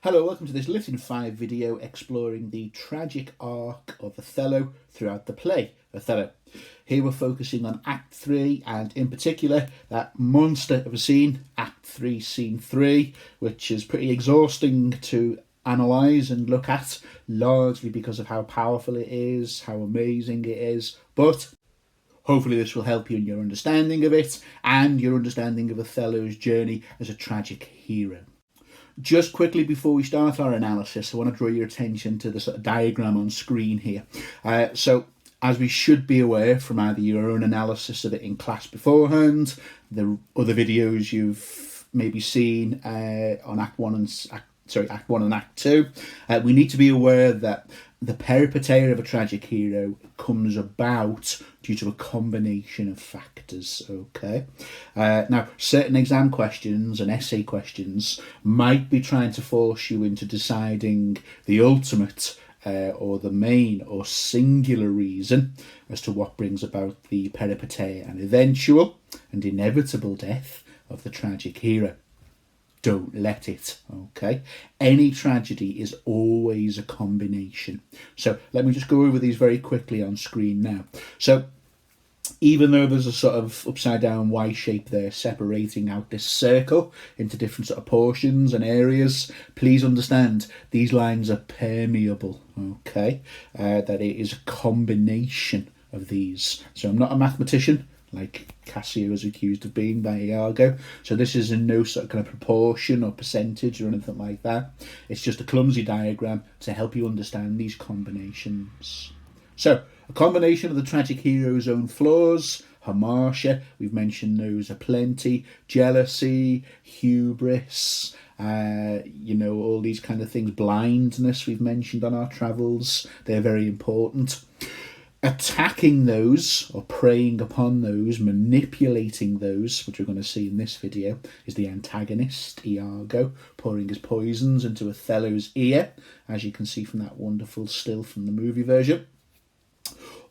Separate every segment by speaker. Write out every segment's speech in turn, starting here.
Speaker 1: Hello, welcome to this Lit in 5 video exploring the tragic arc of Othello throughout the play, Othello. Here we're focusing on Act 3 and in particular that monster of a scene, Act 3, Scene 3, which is pretty exhausting to analyse and look at, largely because of how powerful it is, how amazing it is, but hopefully this will help you in your understanding of it and your understanding of Othello's journey as a tragic hero. Just quickly before we start our analysis, I want to draw your attention to the sort of diagram on screen here. So, as we should be aware from either your own analysis of it in class beforehand, the other videos you've maybe seen on Act 1 and Act 2, we need to be aware that the peripeteia of a tragic hero comes about due to a combination of factors, okay? Now, certain exam questions and essay questions might be trying to force you into deciding the ultimate or the main or singular reason as to what brings about the peripeteia and eventual and inevitable death of the tragic hero. Don't let it, okay? Any tragedy is always a combination. So let me just go over these very quickly on screen now. So even though there's a sort of upside down Y shape there separating out this circle into different sort of portions and areas, please understand these lines are permeable, okay? That it is a combination of these. So I'm not a mathematician, like Cassio is accused of being by Iago. So this is in no sort of kind of proportion or percentage or anything like that. It's just a clumsy diagram to help you understand these combinations. So, a combination of the tragic hero's own flaws, hamartia, we've mentioned those aplenty, jealousy, hubris, all these kind of things, blindness we've mentioned on our travels, they're very important. Attacking those, or preying upon those, manipulating those, which we're going to see in this video, is the antagonist, Iago, pouring his poisons into Othello's ear, as you can see from that wonderful still from the movie version.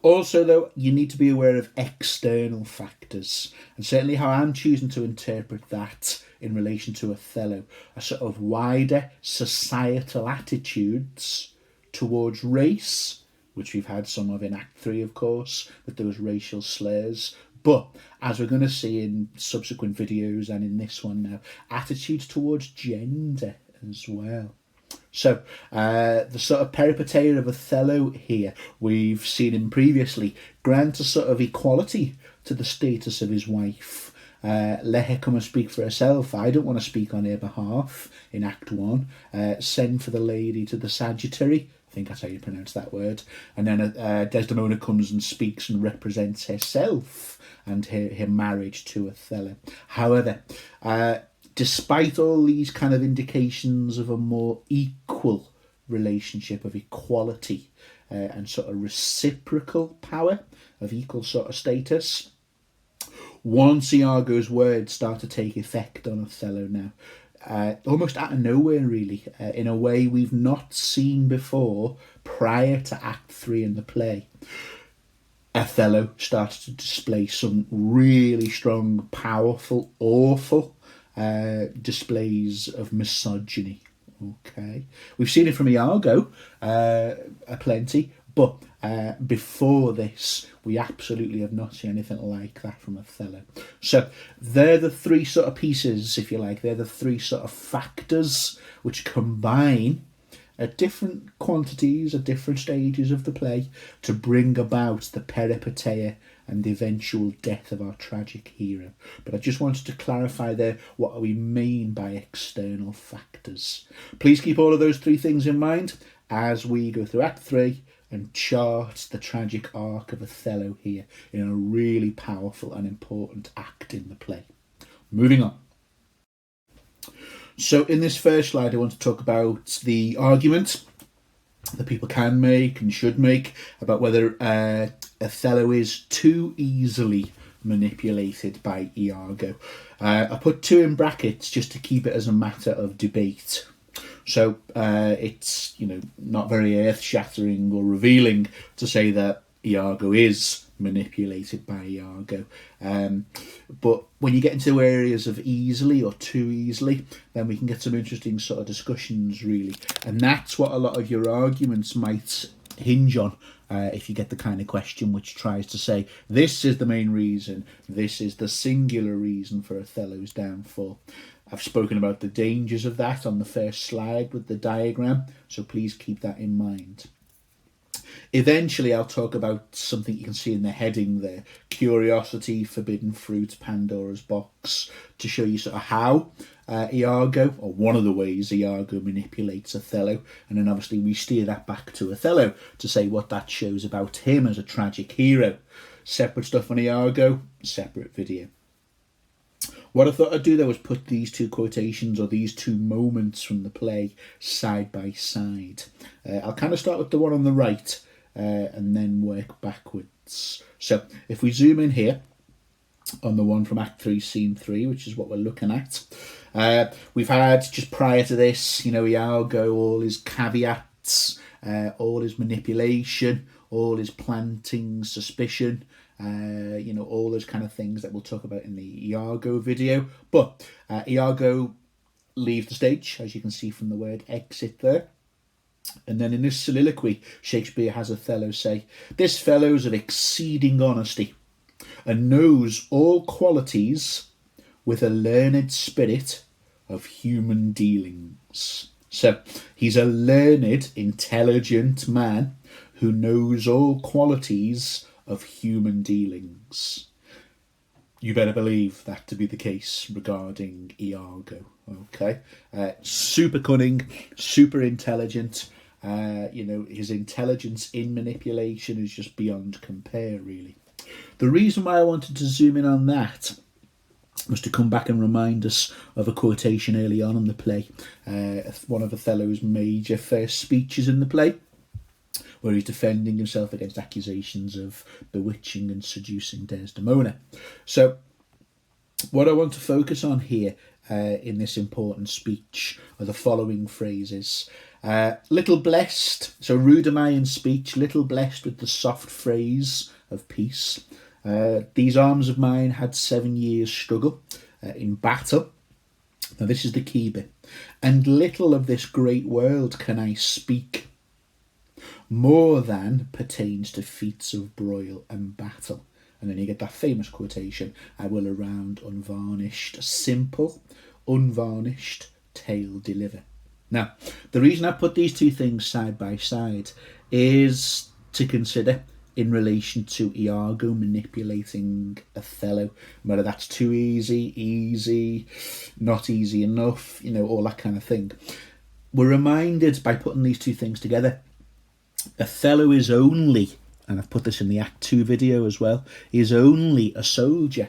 Speaker 1: Also, though, you need to be aware of external factors, and certainly how I'm choosing to interpret that in relation to Othello, a sort of wider societal attitudes towards race, which we've had some of in Act 3, of course, with those racial slurs. But, as we're going to see in subsequent videos and in this one now, attitudes towards gender as well. So, the sort of peripeteia of Othello here, we've seen him previously grant a sort of equality to the status of his wife. Let her come and speak for herself. I don't want to speak on her behalf in Act 1. Send for the lady to the sagittary. I think that's how you pronounce that word. And then Desdemona comes and speaks and represents herself and her marriage to Othello. However, despite all these kind of indications of a more equal relationship of equality and sort of reciprocal power of equal sort of status, once Iago's words start to take effect on Othello now, almost out of nowhere really, in a way we've not seen before prior to Act 3 in the play, Othello starts to display some really strong, powerful, awful displays of misogyny. Okay, we've seen it from Iago aplenty, but before this we absolutely have not seen anything like that from Othello. So they're the three sort of pieces, if you like, they're the three sort of factors which combine at different quantities, at different stages of the play, to bring about the peripeteia and the eventual death of our tragic hero. But I just wanted to clarify there what we mean by external factors. Please keep all of those three things in mind as we go through Act 3 and chart the tragic arc of Othello here in a really powerful and important act in the play. Moving on. So in this first slide I want to talk about the argument that people can make and should make about whether Othello is too easily manipulated by Iago. I put 2 in brackets just to keep it as a matter of debate. So it's not very earth-shattering or revealing to say that Iago is manipulated by Iago. But when you get into areas of easily or too easily, then we can get some interesting sort of discussions, really. And that's what a lot of your arguments might hinge on. If you get the kind of question which tries to say, this is the main reason, this is the singular reason for Othello's downfall. I've spoken about the dangers of that on the first slide with the diagram, so please keep that in mind. Eventually, I'll talk about something you can see in the heading there, curiosity, forbidden fruit, Pandora's box, to show you sort of how Iago, or one of the ways Iago manipulates Othello, and then obviously we steer that back to Othello to say what that shows about him as a tragic hero. Separate stuff on Iago, separate video. What I thought I'd do though was put these two quotations or these two moments from the play side by side. I'll kind of start with the one on the right and then work backwards. So if we zoom in here on the one from Act 3, Scene 3, which is what we're looking at, we've had just prior to this, Iago, all his caveats, all his manipulation, all his planting suspicion, all those kind of things that we'll talk about in the Iago video. But Iago leaves the stage, as you can see from the word exit there. And then in this soliloquy, Shakespeare has Othello say, "This fellow's of exceeding honesty, and knows all qualities with a learned spirit of human dealings." So he's a learned, intelligent man who knows all qualities of human dealings. You better believe that to be the case regarding Iago. Okay, super cunning, super intelligent. His intelligence in manipulation is just beyond compare, really. The reason why I wanted to zoom in on that was to come back and remind us of a quotation early on in the play, one of Othello's major first speeches in the play, where he's defending himself against accusations of bewitching and seducing Desdemona. So what I want to focus on here in this important speech are the following phrases. Little blessed, so rude am I in speech, little blessed with the soft phrase of peace. These arms of mine had 7 years' struggle in battle. Now this is the key bit. And little of this great world can I speak, more than pertains to feats of broil and battle. And then you get that famous quotation, I will around unvarnished, simple, unvarnished tale deliver. Now, the reason I put these two things side by side is to consider in relation to Iago manipulating Othello, whether that's too easy, not easy enough, all that kind of thing. We're reminded by putting these two things together, Othello is only, and I've put this in the Act 2 video as well, is only a soldier.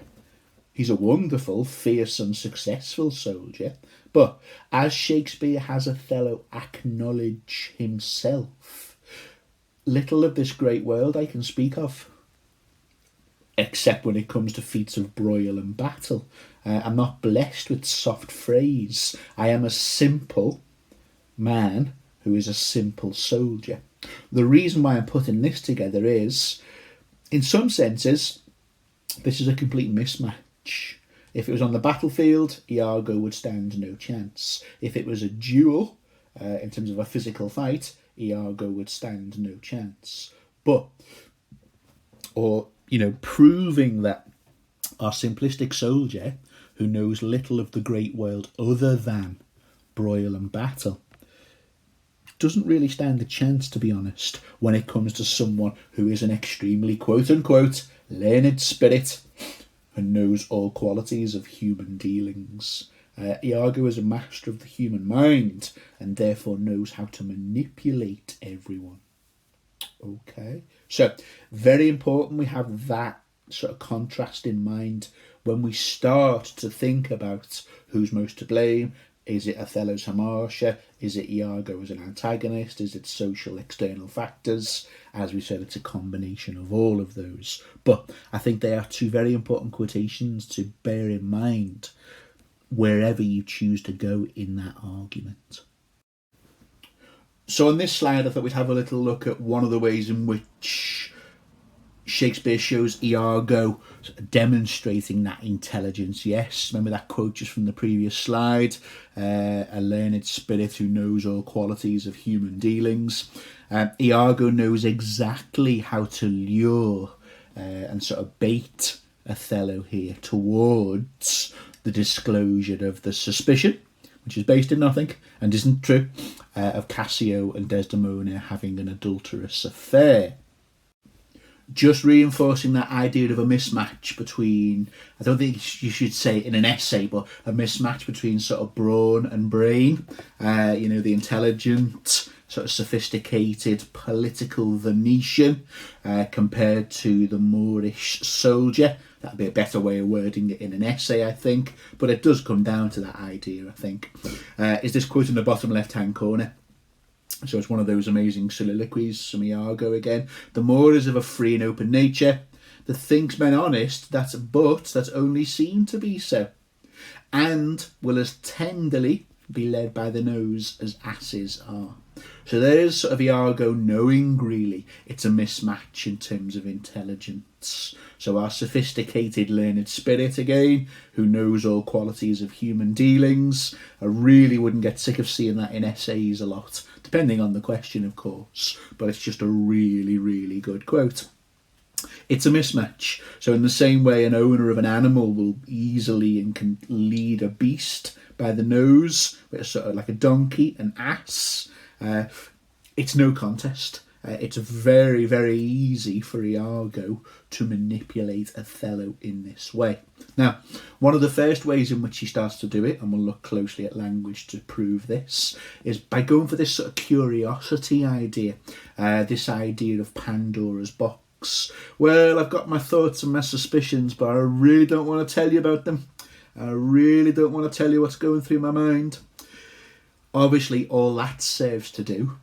Speaker 1: He's a wonderful, fearsome, successful soldier. But as Shakespeare has Othello acknowledge himself, little of this great world I can speak of, except when it comes to feats of broil and battle. I'm not blessed with soft phrase. I am a simple man who is a simple soldier. The reason why I'm putting this together is, in some senses, this is a complete mismatch. If it was on the battlefield, Iago would stand no chance. If it was a duel, in terms of a physical fight, Iago would stand no chance. Proving that our simplistic soldier, who knows little of the great world other than broil and battle, doesn't really stand a chance, to be honest, when it comes to someone who is an extremely quote-unquote learned spirit and knows all qualities of human dealings. Iago is a master of the human mind and therefore knows how to manipulate everyone. Okay, so very important we have that sort of contrast in mind when we start to think about who's most to blame. Is it Othello's hamartia? Is it Iago as an antagonist? Is it social external factors? As we said, it's a combination of all of those. But I think they are two very important quotations to bear in mind wherever you choose to go in that argument. So on this slide, I thought we'd have a little look at one of the ways in which Shakespeare shows Iago demonstrating that intelligence. Yes, remember that quote just from the previous slide? A learned spirit who knows all qualities of human dealings. Iago knows exactly how to lure and sort of bait Othello here towards the disclosure of the suspicion, which is based in nothing and isn't true, of Cassio and Desdemona having an adulterous affair. Just reinforcing that idea of a mismatch between, I don't think you should say in an essay, but a mismatch between sort of brawn and brain. The intelligent, sort of sophisticated political Venetian compared to the Moorish soldier. That'd be a better way of wording it in an essay, I think. But it does come down to that idea, I think. Is this quote in the bottom left-hand corner? So it's one of those amazing soliloquies from Iago again. The Moor is of a free and open nature, that thinks men honest, that only seem to be so, and will as tenderly be led by the nose as asses are. So there's sort of Iago knowing really it's a mismatch in terms of intelligence. So our sophisticated learned spirit again, who knows all qualities of human dealings. I really wouldn't get sick of seeing that in essays a lot, depending on the question of course, but it's just a really, really good quote. It's a mismatch. So in the same way an owner of an animal will easily and can lead a beast by the nose, it's sort of like a donkey, an ass, it's no contest. It's very, very easy for Iago to manipulate Othello in this way. Now, one of the first ways in which he starts to do it, and we'll look closely at language to prove this, is by going for this sort of curiosity idea, this idea of Pandora's box. Well, I've got my thoughts and my suspicions, but I really don't want to tell you about them. I really don't want to tell you what's going through my mind. Obviously, all that serves to do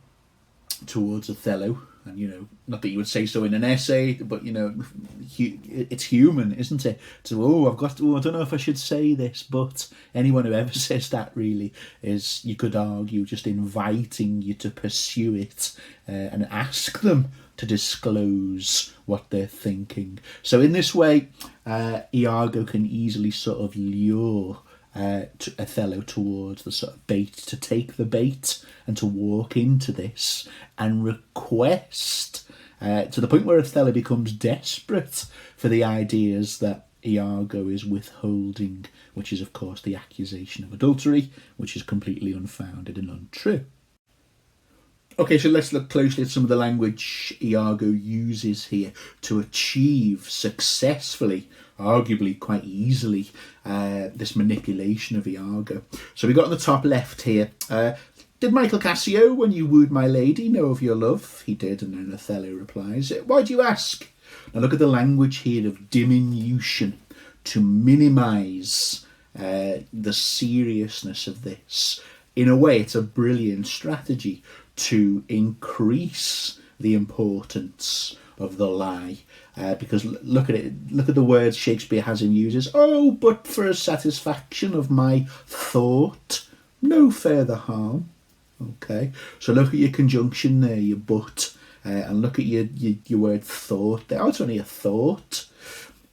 Speaker 1: towards Othello, and not that you would say so in an essay, but it's human, isn't it? So I don't know if I should say this, but anyone who ever says that really is, you could argue, just inviting you to pursue it and ask them to disclose what they're thinking. So in this way, Iago can easily sort of lure Othello towards the sort of bait, to take the bait and to walk into this and request to the point where Othello becomes desperate for the ideas that Iago is withholding, which is of course the accusation of adultery, which is completely unfounded and untrue. Okay, so let's look closely at some of the language Iago uses here to achieve successfully, arguably quite easily, this manipulation of Iago. So we got on the top left here, did Michael Cassio, when you wooed my lady, know of your love? He did, and then Othello replies, why do you ask? Now look at the language here of diminution to minimise the seriousness of this. In a way, it's a brilliant strategy to increase the importance of the lie, because look at it, look at the words Shakespeare has and uses. Oh, but for a satisfaction of my thought, no further harm. Okay, so look at your conjunction there, your but, and look at your word thought there. Oh, it's only a thought.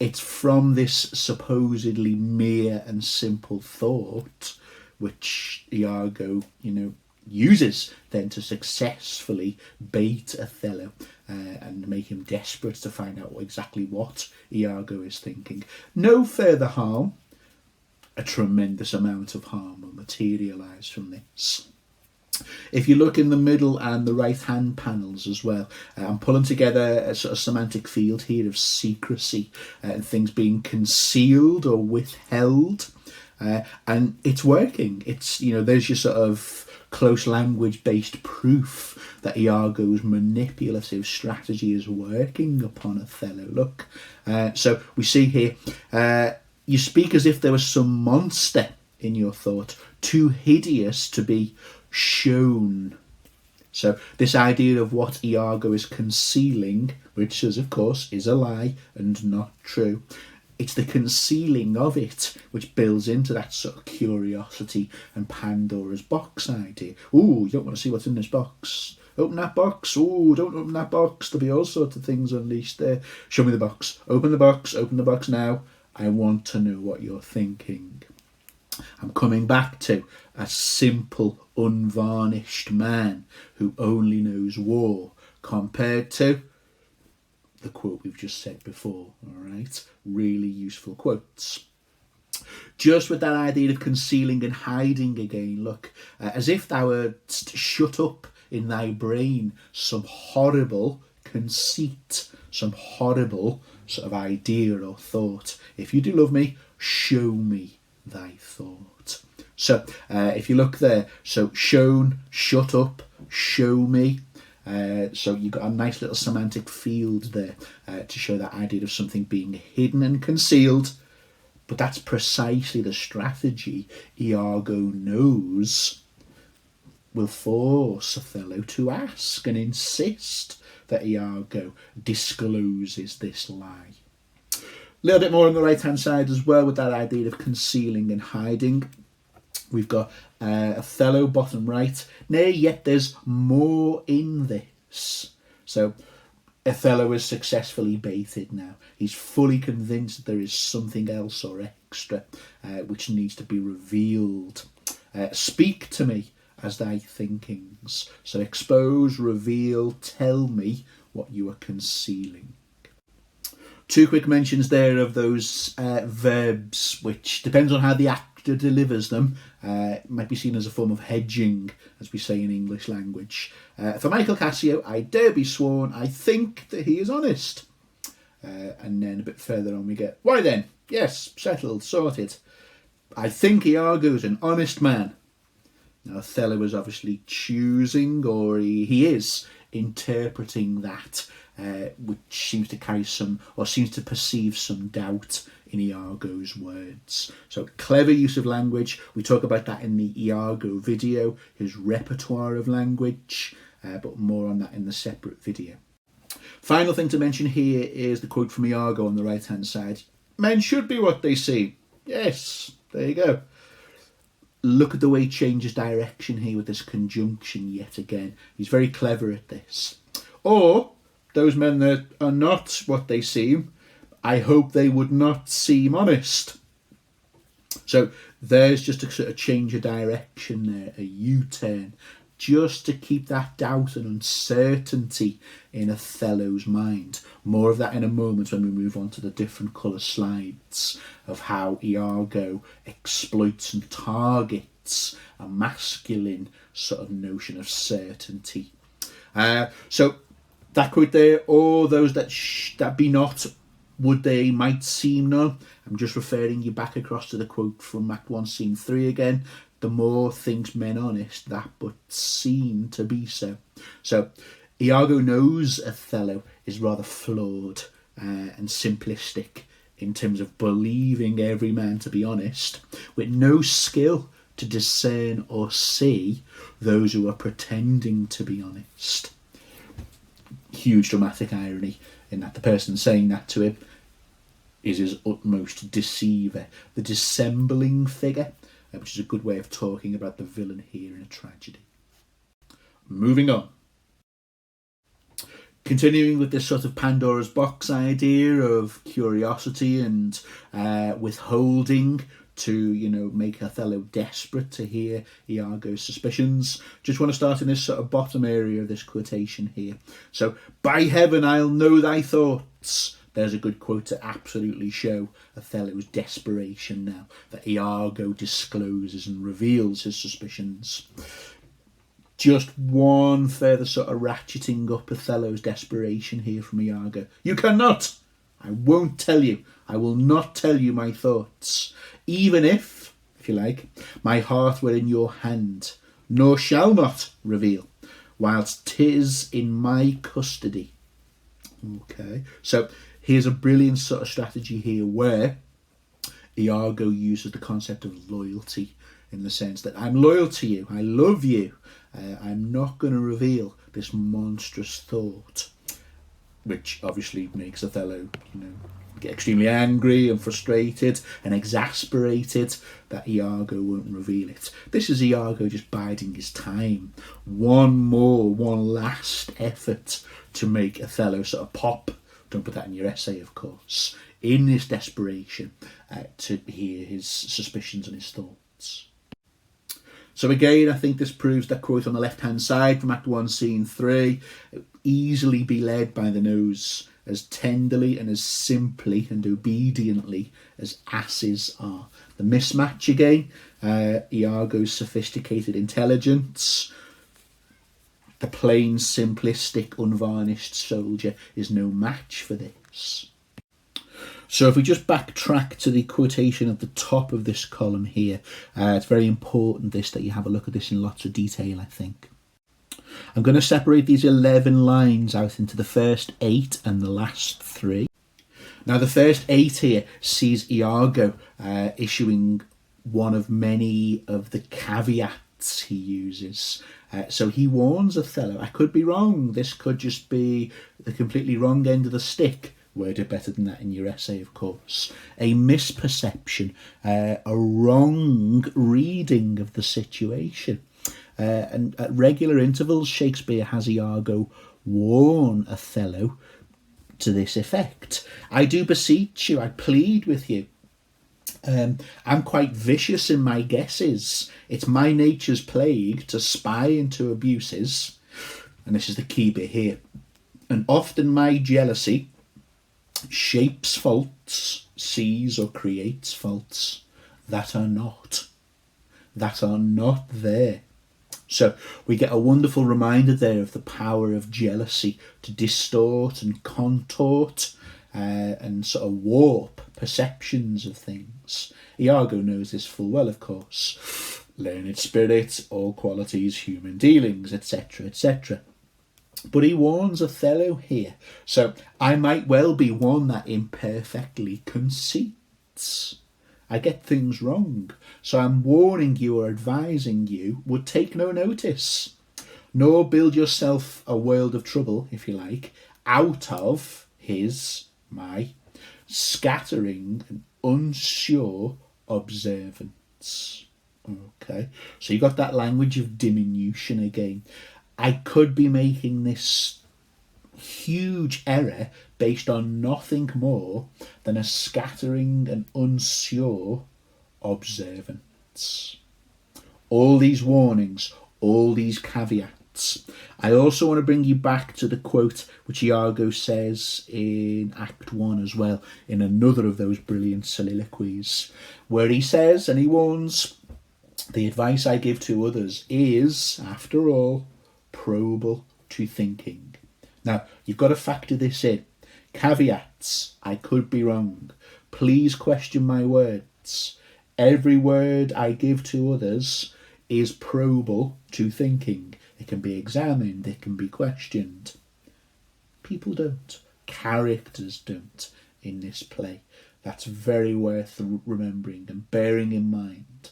Speaker 1: It's from this supposedly mere and simple thought which Iago, uses then to successfully bait Othello and make him desperate to find out exactly what Iago is thinking. No further harm. A tremendous amount of harm will materialise from this. If you look in the middle and the right hand panels as well, I'm pulling together a sort of semantic field here of secrecy and things being concealed or withheld, and it's working. It's, there's your sort of close language based proof that Iago's manipulative strategy is working upon Othello. Look, so we see here, you speak as if there was some monster in your thought, too hideous to be shown. So this idea of what Iago is concealing, which is of course is a lie and not true, it's the concealing of it which builds into that sort of curiosity and Pandora's box idea. Ooh, you don't want to see what's in this box. Open that box. Oh, don't open that box. There'll be all sorts of things unleashed there. Show me the box. Open the box. Open the box now. I want to know what you're thinking. I'm coming back to a simple, unvarnished man who only knows war, compared to the quote we've just said before. All right, really useful quotes. Just with that idea of concealing and hiding again, look, as if thou wert shut up in thy brain some horrible conceit, some horrible sort of idea or thought. If you do love me, show me thy thought. So if you look there, so shown, shut up, show me. So you've got a nice little semantic field there to show that idea of something being hidden and concealed. But that's precisely the strategy Iago knows will force Othello to ask and insist that Iago discloses this lie. A little bit more on the right-hand side as well with that idea of concealing and hiding. We've got Othello, bottom right. Nay, yet there's more in this. So Othello is successfully baited now. He's fully convinced that there is something else or extra which needs to be revealed. Speak to me as thy thinkings. So expose, reveal, tell me what you are concealing. Two quick mentions there of those verbs, which depends on how the actor delivers them. Might be seen as a form of hedging, as we say in English language. For Michael Cassio, I dare be sworn, I think that he is honest. And then a bit further on we get, why then? Yes, settled, sorted. I think Iago's an honest man. Now Othello is obviously choosing, or he is interpreting that, which seems to carry some, or seems to perceive some doubt in Iago's words. So clever use of language. We talk about that in the Iago video, his repertoire of language, but more on that in the separate video. Final thing to mention here is the quote from Iago on the right hand side. Men should be what they see. Yes, there you go. Look at the way he changes direction here with this conjunction yet again. He's very clever at this. Or, those men that are not what they seem, I hope they would not seem honest. So there's just a sort of change of direction there, a U-turn, just to keep that doubt and uncertainty in Othello's mind. More of that in a moment when we move on to the different colour slides of how Iago exploits and targets a masculine sort of notion of certainty. So that quote there, or those that be not, would they might seem none. I'm just referring you back across to the quote from Act 1, Scene 3 again. The more thinks men honest, that but seem to be so. So Iago knows Othello is rather flawed and simplistic in terms of believing every man to be honest, with no skill to discern or see those who are pretending to be honest. Huge dramatic irony in that the person saying that to him is his utmost deceiver, the dissembling figure, which is a good way of talking about the villain here in a tragedy. Moving on. Continuing with this sort of Pandora's box idea of curiosity and withholding to, make Othello desperate to hear Iago's suspicions. Just want to start in this sort of bottom area of this quotation here. So, by heaven, I'll know thy thoughts. There's a good quote to absolutely show Othello's desperation now that Iago discloses and reveals his suspicions. Just one further sort of ratcheting up Othello's desperation here from Iago. You cannot! I won't tell you. I will not tell you my thoughts. Even if you like, my heart were in your hand, nor shall not reveal, whilst 'tis in my custody. Okay, so here's a brilliant sort of strategy here where Iago uses the concept of loyalty in the sense that I'm loyal to you, I love you, I'm not going to reveal this monstrous thought, which obviously makes Othello, get extremely angry and frustrated and exasperated that Iago won't reveal it. This is Iago just biding his time. One last effort to make Othello sort of pop. Don't put that in your essay, of course. In this desperation to hear his suspicions and his thoughts. So again, I think this proves that quote on the left-hand side from Act 1, Scene 3, easily be led by the nose as tenderly and as simply and obediently as asses are. The mismatch again, Iago's sophisticated intelligence, the plain, simplistic, unvarnished soldier is no match for this. So if we just backtrack to the quotation at the top of this column here, it's very important that you have a look at this in lots of detail, I think. I'm going to separate these 11 lines out into the first 8 and the last 3. Now the first 8 here sees Iago issuing one of many of the caveats he uses. So he warns Othello, I could be wrong, this could just be the completely wrong end of the stick. Worded better than that in your essay, of course. A misperception, a wrong reading of the situation. And at regular intervals, Shakespeare has Iago warn Othello to this effect. I do beseech you, I plead with you. I'm quite vicious in my guesses. It's my nature's plague to spy into abuses. And this is the key bit here. And often my jealousy shapes faults, sees or creates faults that are not there. So we get a wonderful reminder there of the power of jealousy to distort and contort and sort of warp perceptions of things. Iago knows this full well, of course. Learned spirit, all qualities, human dealings, etc., etc. But he warns Othello here. So I might well be one that imperfectly conceits. I get things wrong. So I'm warning you or advising you, would take no notice, nor build yourself a world of trouble, if you like, out of my scattering and unsure observance. Okay, so you got that language of diminution again. I could be making this huge error based on nothing more than a scattering and unsure observance. All these warnings, all these caveats. I also want to bring you back to the quote which Iago says in Act 1 as well, in another of those brilliant soliloquies, where he says, and he warns, the advice I give to others is, after all, probable to thinking. Now, you've got to factor this in. Caveats, I could be wrong. Please question my words. Every word I give to others is probable to thinking. It can be examined, it can be questioned. People don't. Characters don't in this play. That's very worth remembering and bearing in mind.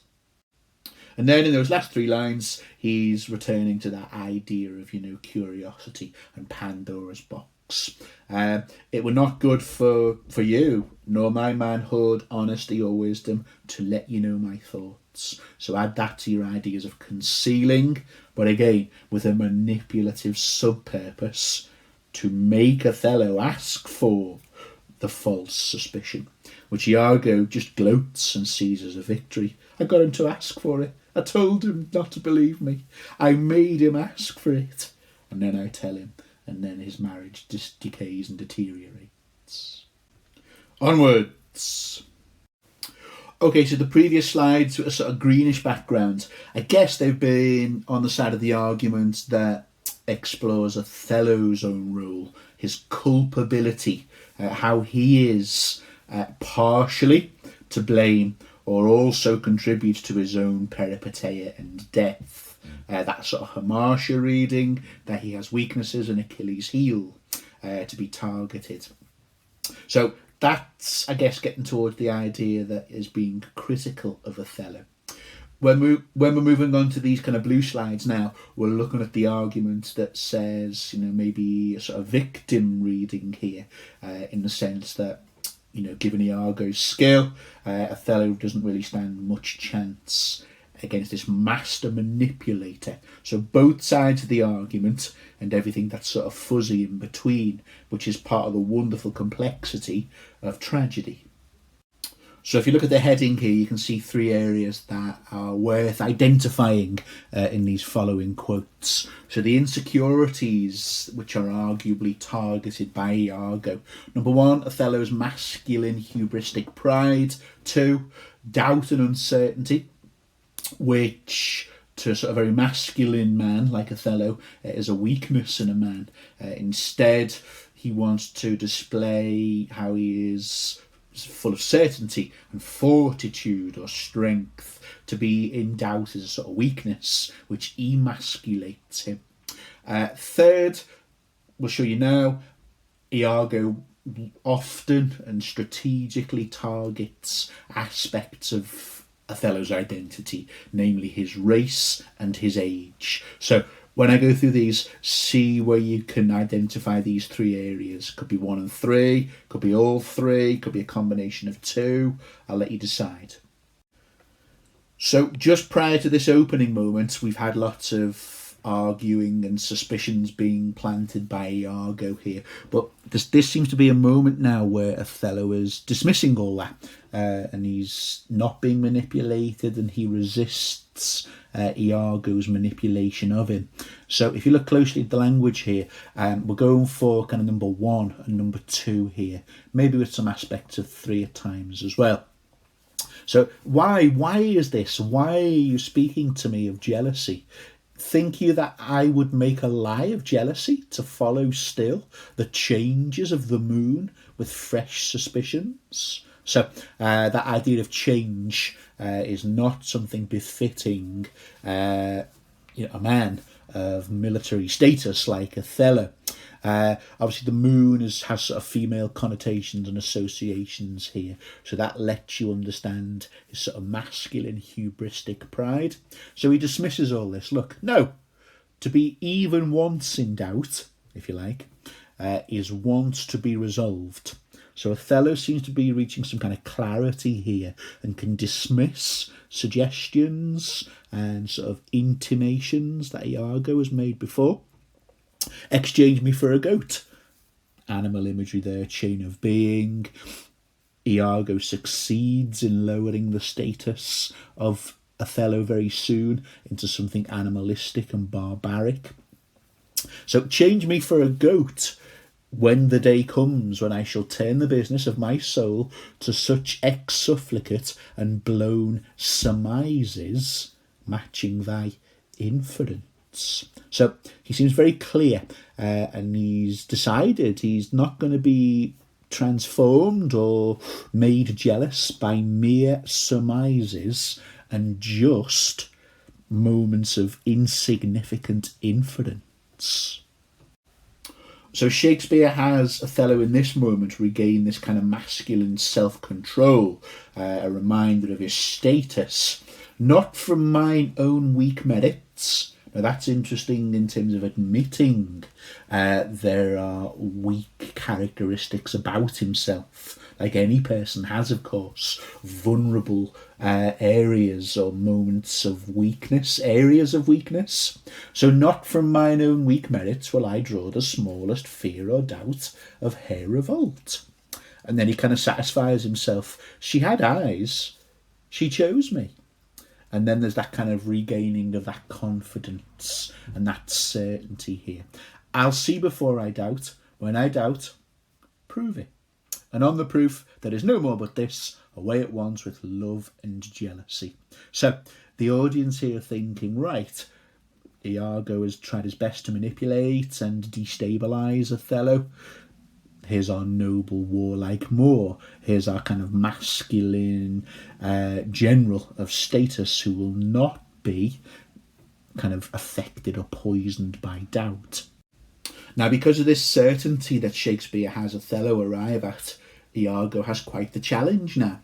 Speaker 1: And then in those last 3 lines, he's returning to that idea of, curiosity and Pandora's box. It were not good for you, nor my manhood, honesty or wisdom, to let you know my thoughts. So add that to your ideas of concealing, but again, with a manipulative sub-purpose to make Othello ask for the false suspicion, which Iago just gloats and sees as a victory. I got him to ask for it. I told him not to believe me. I made him ask for it. And then I tell him. And then his marriage just decays and deteriorates. Onwards. Okay, so the previous slides were a sort of greenish background. I guess they've been on the side of the argument that explores Othello's own role, his culpability, how he is partially to blame or also contributes to his own peripeteia and death. That sort of hamartia reading, that he has weaknesses and Achilles' heel to be targeted. So that's, I guess, getting towards the idea that is being critical of Othello. When we're moving on to these kind of blue slides now, we're looking at the argument that says, maybe a sort of victim reading here, in the sense that, given Iago's skill, Othello doesn't really stand much chance against this master manipulator. So both sides of the argument and everything that's sort of fuzzy in between, which is part of the wonderful complexity of tragedy. So if you look at the heading here, you can see three areas that are worth identifying in these following quotes. So the insecurities which are arguably targeted by Iago. Number one, Othello's masculine hubristic pride. Two, doubt and uncertainty, which to a sort of very masculine man like Othello is a weakness in a man. Instead, he wants to display how he is full of certainty and fortitude or strength. To be in doubt is a sort of weakness which emasculates him. Third, we'll show you now, Iago often and strategically targets aspects of Othello's identity, namely his race and his age. So when I go through these, see where you can identify these three areas. Could be 1 and 3, could be all three, could be a combination of two. I'll let you decide. So just prior to this opening moment, we've had lots of arguing and suspicions being planted by Iago here. But this seems to be a moment now where Othello is dismissing all that, and he's not being manipulated, and he resists Iago's manipulation of him. So if you look closely at the language here, we're going for kind of number 1 and number 2 here, maybe with some aspects of 3 at times as well. So why is this? Why are you speaking to me of jealousy? Think you that I would make a lie of jealousy to follow still the changes of the moon with fresh suspicions? So that idea of change is not something befitting a man of military status like Othello. Obviously the moon has sort of female connotations and associations here, so that lets you understand his sort of masculine hubristic pride. So he dismisses all this. Look, no, to be even once in doubt, if you like, is once to be resolved. So Othello seems to be reaching some kind of clarity here and can dismiss suggestions and sort of intimations that Iago has made before. Exchange me for a goat. Animal imagery there, chain of being. Iago succeeds in lowering the status of Othello very soon into something animalistic and barbaric. So change me for a goat when the day comes when I shall turn the business of my soul to such exsufflicate and blown surmises matching thy inference. So he seems very clear, and he's decided he's not going to be transformed or made jealous by mere surmises and just moments of insignificant inference. So Shakespeare has Othello in this moment regain this kind of masculine self-control, a reminder of his status, not from mine own weak merits. Now that's interesting in terms of admitting there are weak characteristics about himself, like any person has, of course, vulnerable areas or moments of weakness, areas of weakness. So not from mine own weak merits will I draw the smallest fear or doubt of her revolt. And then he kind of satisfies himself. She had eyes, she chose me. And then there's that kind of regaining of that confidence and that certainty here. I'll see before I doubt. When I doubt, prove it. And on the proof, there is no more but this, away at once with love and jealousy. So the audience here thinking, right, Iago has tried his best to manipulate and destabilise Othello. Here's our noble warlike Moor. Here's our kind of masculine general of status who will not be kind of affected or poisoned by doubt. Now, because of this certainty that Shakespeare has Othello arrive at, Iago has quite the challenge now.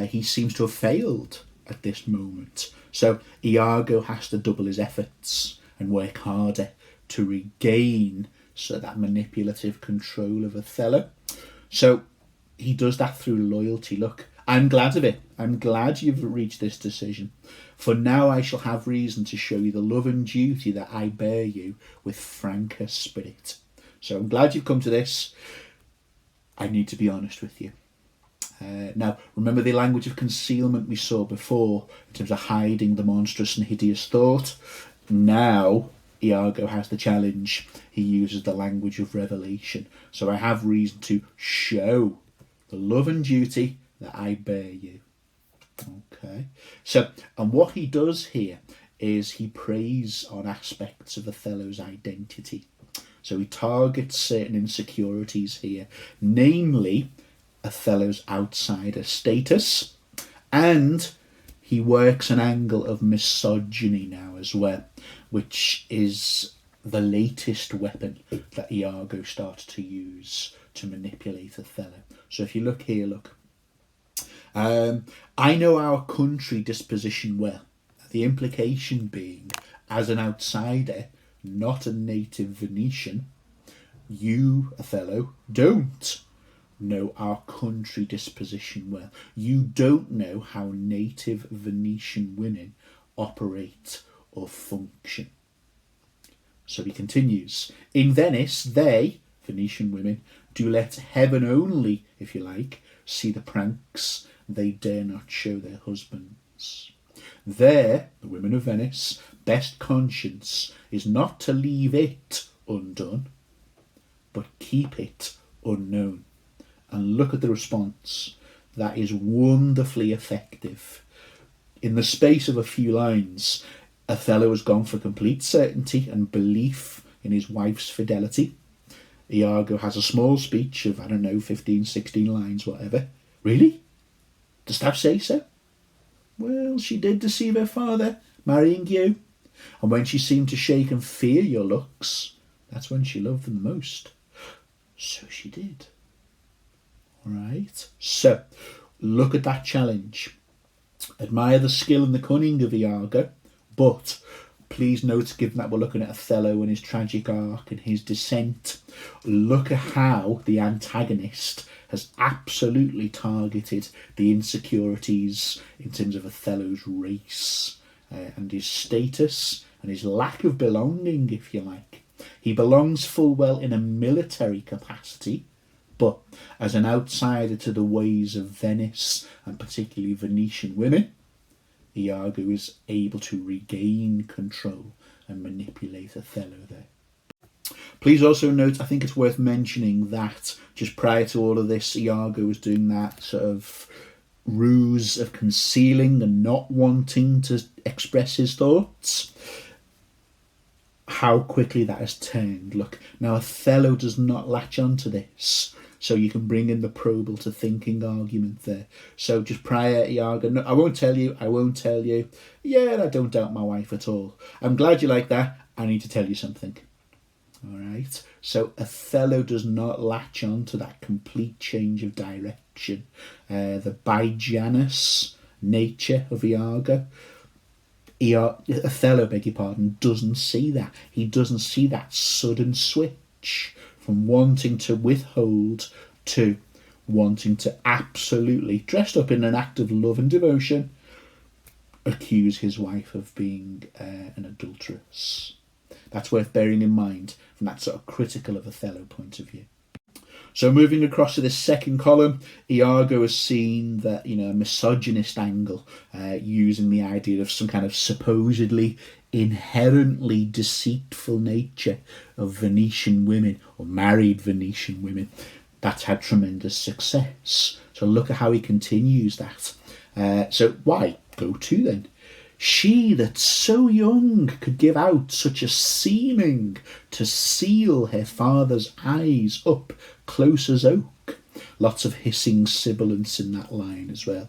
Speaker 1: He seems to have failed at this moment. So Iago has to double his efforts and work harder to regain that manipulative control of Othello. So he does that through loyalty. Look, I'm glad of it. I'm glad you've reached this decision. For now I shall have reason to show you the love and duty that I bear you with franker spirit. So I'm glad you've come to this. I need to be honest with you. Now, remember the language of concealment we saw before in terms of hiding the monstrous and hideous thought? Now, Iago has the challenge. He uses the language of revelation. So I have reason to show the love and duty that I bear you. Okay. So, and what he does here is he preys on aspects of Othello's identity. So he targets certain insecurities here, namely Othello's outsider status, and he works an angle of misogyny now as well, which is the latest weapon that Iago starts to use to manipulate Othello. So if you look here, look. I know our country disposition well. The implication being, as an outsider, not a native Venetian, you, Othello, don't know our country disposition well. You don't know how native Venetian women operate or function. So he continues. In Venice, they, Venetian women, do let heaven only, if you like, see the pranks they dare not show their husbands. There, the women of Venice, best conscience is not to leave it undone, but keep it unknown. And look at the response. That is wonderfully effective. In the space of a few lines, Othello has gone for complete certainty and belief in his wife's fidelity. Iago has a small speech of, 15, 16 lines, whatever. Really? Dost thou say so? Well, she did deceive her father, marrying you. And when she seemed to shake and fear your looks, that's when she loved them the most. So she did. All right. So, look at that challenge. Admire the skill and the cunning of Iago, but please note, given that we're looking at Othello and his tragic arc and his descent, look at how the antagonist has absolutely targeted the insecurities in terms of Othello's race and his status and his lack of belonging, if you like. He belongs full well in a military capacity, but as an outsider to the ways of Venice and particularly Venetian women, Iago is able to regain control and manipulate Othello there. Please also note, I think it's worth mentioning that just prior to all of this, Iago was doing that sort of ruse of concealing and not wanting to express his thoughts. How quickly that has turned. Look, now Othello does not latch onto this. So you can bring in the probable to thinking argument there. So just prior, Iago, no, I won't tell you. Yeah, I don't doubt my wife at all. I'm glad you like that. I need to tell you something. All right. So Othello does not latch on to that complete change of direction. The bijanus nature of Iago. Othello, beg your pardon, doesn't see that. He doesn't see that sudden switch from wanting to withhold to wanting to absolutely, dressed up in an act of love and devotion, accuse his wife of being an adulteress. That's worth bearing in mind from that sort of critical of Othello point of view. So moving across to this second column, Iago has seen that, a misogynist angle, using the idea of some kind of supposedly inherently deceitful nature of Venetian women, or married Venetian women. That's had tremendous success. So look at how he continues that. So why? Go to then. She that so young could give out such a seeming to seal her father's eyes up close as oak. Lots of hissing sibilance in that line as well.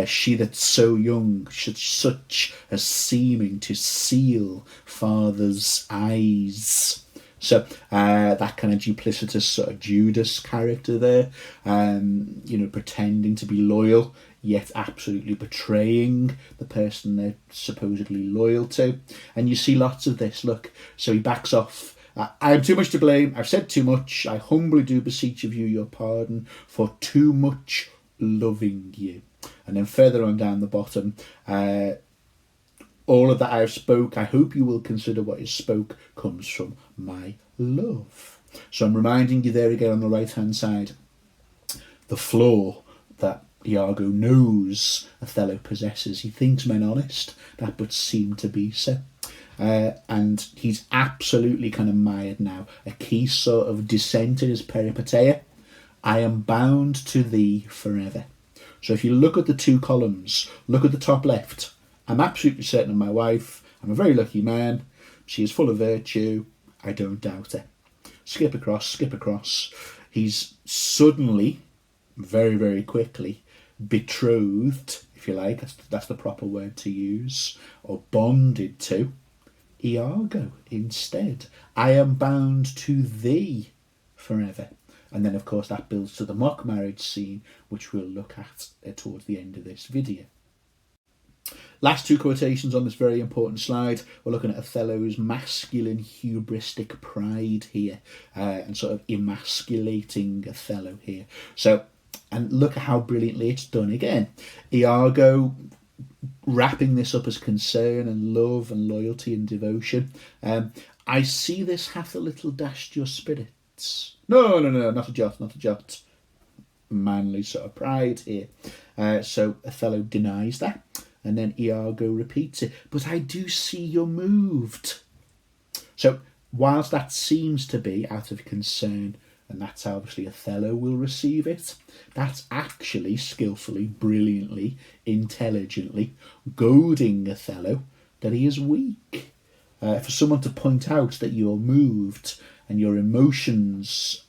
Speaker 1: She that so young should such a seeming to seal father's eyes. So that kind of duplicitous sort of Judas character there, pretending to be loyal, yet absolutely betraying the person they're supposedly loyal to. And you see lots of this, look. So he backs off I am too much to blame. I've said too much. I humbly do beseech of you your pardon for too much loving you. And then further on down the bottom, all of that I have spoke, I hope you will consider what is spoke comes from my love. So I'm reminding you there again on the right hand side, the flaw that Iago knows Othello possesses. He thinks men honest, that but seem to be so. And he's absolutely kind of mired now. A key sort of dissent in his peripeteia. I am bound to thee forever. So if you look at the two columns, look at the top left. I'm absolutely certain of my wife. I'm a very lucky man. She is full of virtue. I don't doubt her. Skip across. He's suddenly, very, very quickly, betrothed, if you like, that's the proper word to use, or bonded to Iago instead. I am bound to thee forever. And then, of course, that builds to the mock marriage scene, which we'll look at towards the end of this video. Last two quotations on this very important slide. We're looking at Othello's masculine hubristic pride here, and sort of emasculating Othello here. So, and look at how brilliantly it's done again. Iago wrapping this up as concern and love and loyalty and devotion. I see this hath a little dashed your spirits. No, not a jot. Manly sort of pride here. So Othello denies that. And then Iago repeats it. But I do see you're moved. So whilst that seems to be out of concern, and that's how obviously Othello will receive it, that's actually skillfully, brilliantly, intelligently goading Othello that he is weak. For someone to point out that you're moved and your emotions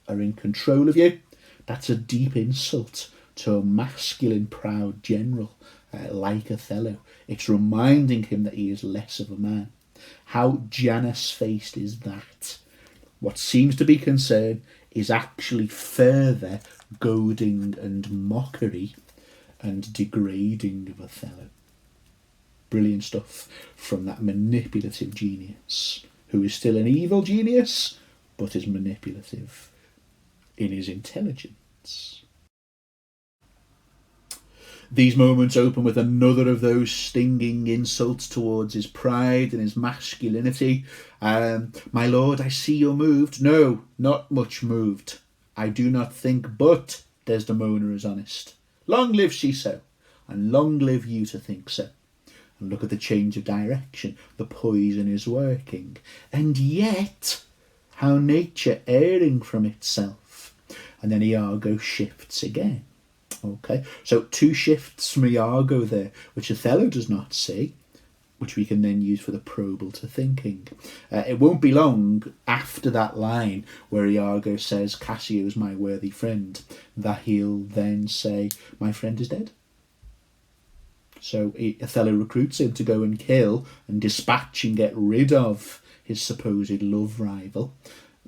Speaker 1: are in control of you, that's a deep insult to a masculine, proud general like Othello. It's reminding him that he is less of a man. How Janus-faced is that? What seems to be concern is actually further goading and mockery and degrading of Othello. Brilliant stuff from that manipulative genius, who is still an evil genius, but is manipulative in his intelligence. These moments open with another of those stinging insults towards his pride and his masculinity. My lord, I see you're moved. No, not much moved. I do not think but Desdemona is honest. Long live she so, and long live you to think so. And look at the change of direction. The poison is working. And yet, how nature erring from itself. And then Iago shifts again. Okay, so two shifts from Iago there, which Othello does not see, which we can then use for the probal to thinking. It won't be long after that line where Iago says, Cassio's my worthy friend, that he'll then say, my friend is dead. So Othello recruits him to go and kill and dispatch and get rid of his supposed love rival.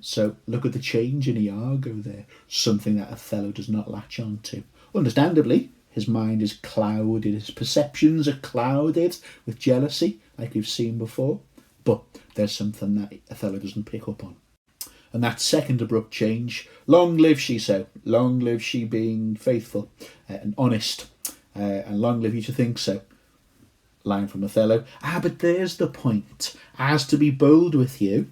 Speaker 1: So look at the change in Iago there, something that Othello does not latch on to. Understandably, his mind is clouded, his perceptions are clouded with jealousy, like we've seen before, but there's something that Othello doesn't pick up on. And that second abrupt change, long live she so, long live she being faithful and honest, and long live you to think so. Line from Othello, but there's the point, as to be bold with you,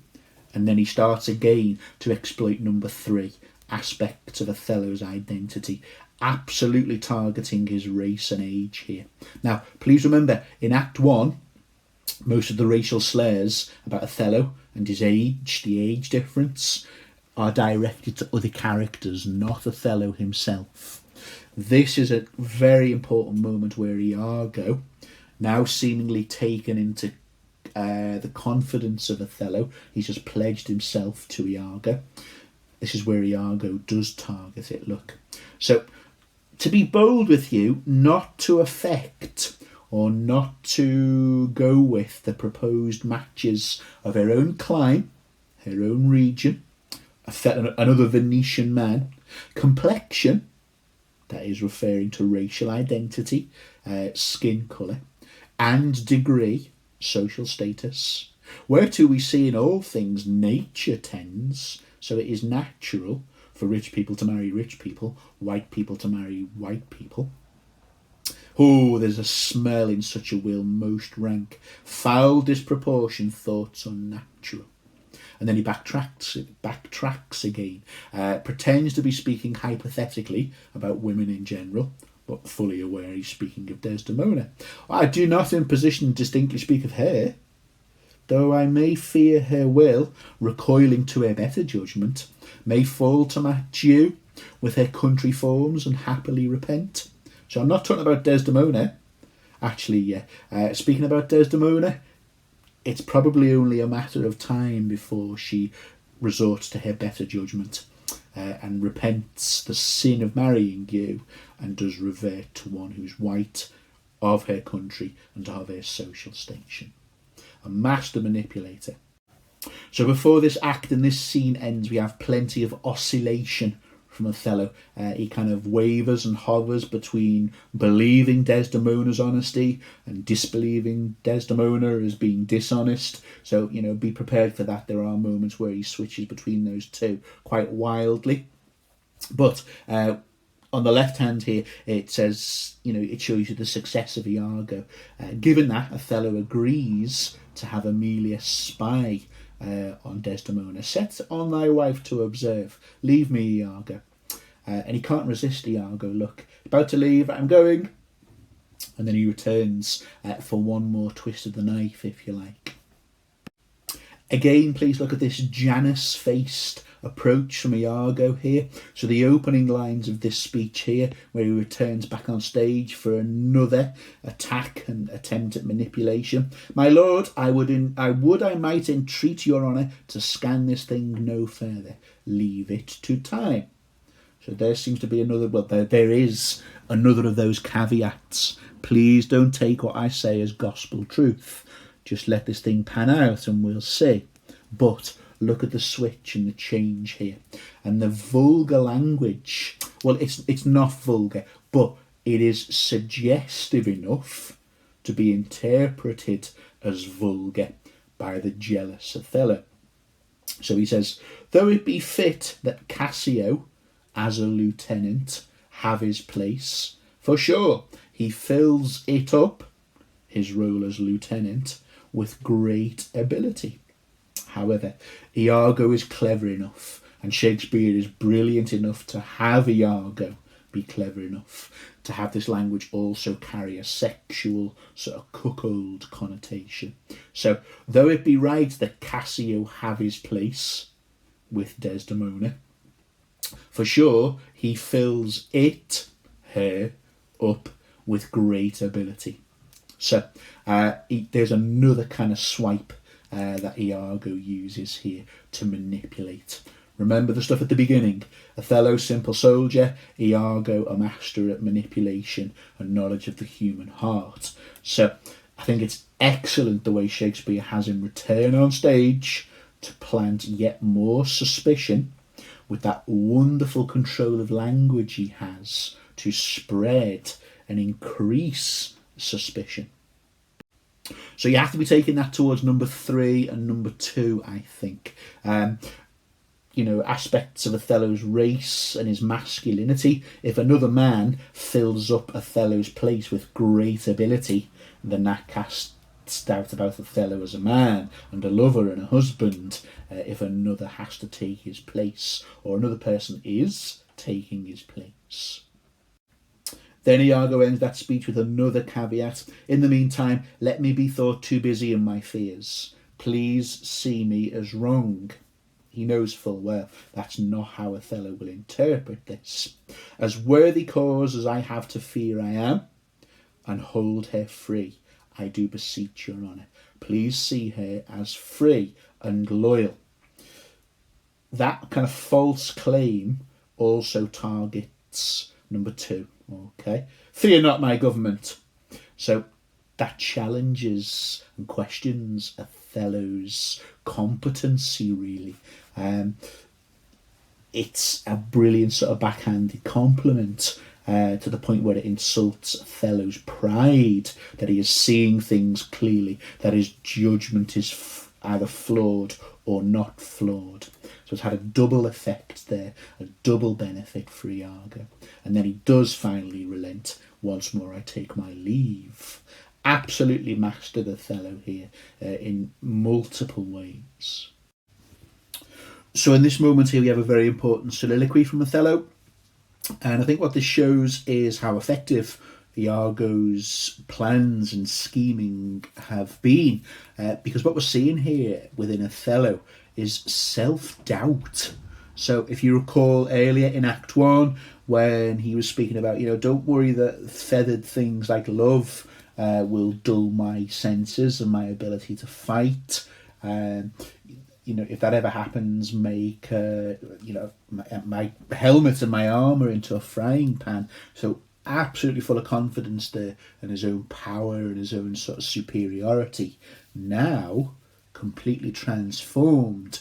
Speaker 1: and then he starts again to exploit number 3, aspects of Othello's identity, absolutely targeting his race and age here. Now, please remember, in Act 1, most of the racial slurs about Othello and his age, the age difference, are directed to other characters, not Othello himself. This is a very important moment where Iago, now seemingly taken into the confidence of Othello, he's just pledged himself to Iago. This is where Iago does target it, look. So, to be bold with you, not to affect or not to go with the proposed matches of her own clime, her own region, another Venetian man, complexion, that is referring to racial identity, skin colour, and degree, social status, Whereto we see in all things nature tends, so it is natural for rich people to marry rich people, white people to marry white people. Oh, there's a smell in such a will most rank, foul disproportion, thoughts unnatural. And then he backtracks again, pretends to be speaking hypothetically about women in general, but fully aware he's speaking of Desdemona. I do not in position distinctly speak of her, though I may fear her will, recoiling to her better judgment, may fall to match you with her country forms and happily repent. So I'm not talking about Desdemona. Actually, speaking about Desdemona, it's probably only a matter of time before she resorts to her better judgment and repents the sin of marrying you and does revert to one who's white, of her country and of her social station. A master manipulator. So before this act and this scene ends, we have plenty of oscillation from Othello. He kind of wavers and hovers between believing Desdemona's honesty and disbelieving Desdemona as being dishonest. So, be prepared for that. There are moments where he switches between those two quite wildly. But on the left hand here, it says, it shows you the success of Iago. Given that, Othello agrees to have Emilia spy on Desdemona. Set on thy wife to observe. Leave me, Iago. And he can't resist Iago. Look, about to leave, I'm going. And then he returns for one more twist of the knife, if you like. Again, please look at this Janus-faced approach from Iago here. So the opening lines of this speech here, where he returns back on stage for another attack and attempt at manipulation. My lord, I might entreat your honour to scan this thing no further. Leave it to time. So there seems to be another, there is another of those caveats. Please don't take what I say as gospel truth. Just let this thing pan out and we'll see. But look at the switch and the change here. And the vulgar language, it's not vulgar, but it is suggestive enough to be interpreted as vulgar by the jealous Othello. So he says, though it be fit that Cassio, as a lieutenant, have his place, for sure he fills it up, his role as lieutenant, with great ability. However, Iago is clever enough, and Shakespeare is brilliant enough to have Iago be clever enough to have this language also carry a sexual sort of cuckold connotation. So, though it be right that Cassio have his place with Desdemona, for sure he fills her up with great ability. So there's another kind of swipe that Iago uses here to manipulate. Remember the stuff at the beginning. Othello, simple soldier. Iago, a master at manipulation and knowledge of the human heart. So I think it's excellent the way Shakespeare has him return on stage to plant yet more suspicion with that wonderful control of language he has to spread and increase suspicion. So you have to be taking that towards number 3 and number 2, I think. Aspects of Othello's race and his masculinity. If another man fills up Othello's place with great ability, then that casts doubt about Othello as a man and a lover and a husband. If another has to take his place, or another person is taking his place. Then Iago ends that speech with another caveat. In the meantime, let me be thought too busy in my fears. Please see me as wrong. He knows full well that's not how Othello will interpret this. As worthy cause as I have to fear I am, and hold her free, I do beseech your honour. Please see her as free and loyal. That kind of false claim also targets number 2. Okay, fear not my government. So that challenges and questions Othello's competency, really. It's a brilliant sort of backhanded compliment to the point where it insults Othello's pride, that he is seeing things clearly, that his judgment is either flawed or not flawed. So it's had a double effect there, a double benefit for Iago. And then he does finally relent. Once more I take my leave. Absolutely mastered Othello here in multiple ways. So in this moment here we have a very important soliloquy from Othello. And I think what this shows is how effective Iago's plans and scheming have been. Because what we're seeing here within Othello is self-doubt. So if you recall earlier in Act 1, when he was speaking about, don't worry that feathered things like love will dull my senses and my ability to fight. If that ever happens, make my helmet and my armour into a frying pan. So absolutely full of confidence there and his own power and his own sort of superiority. Now completely transformed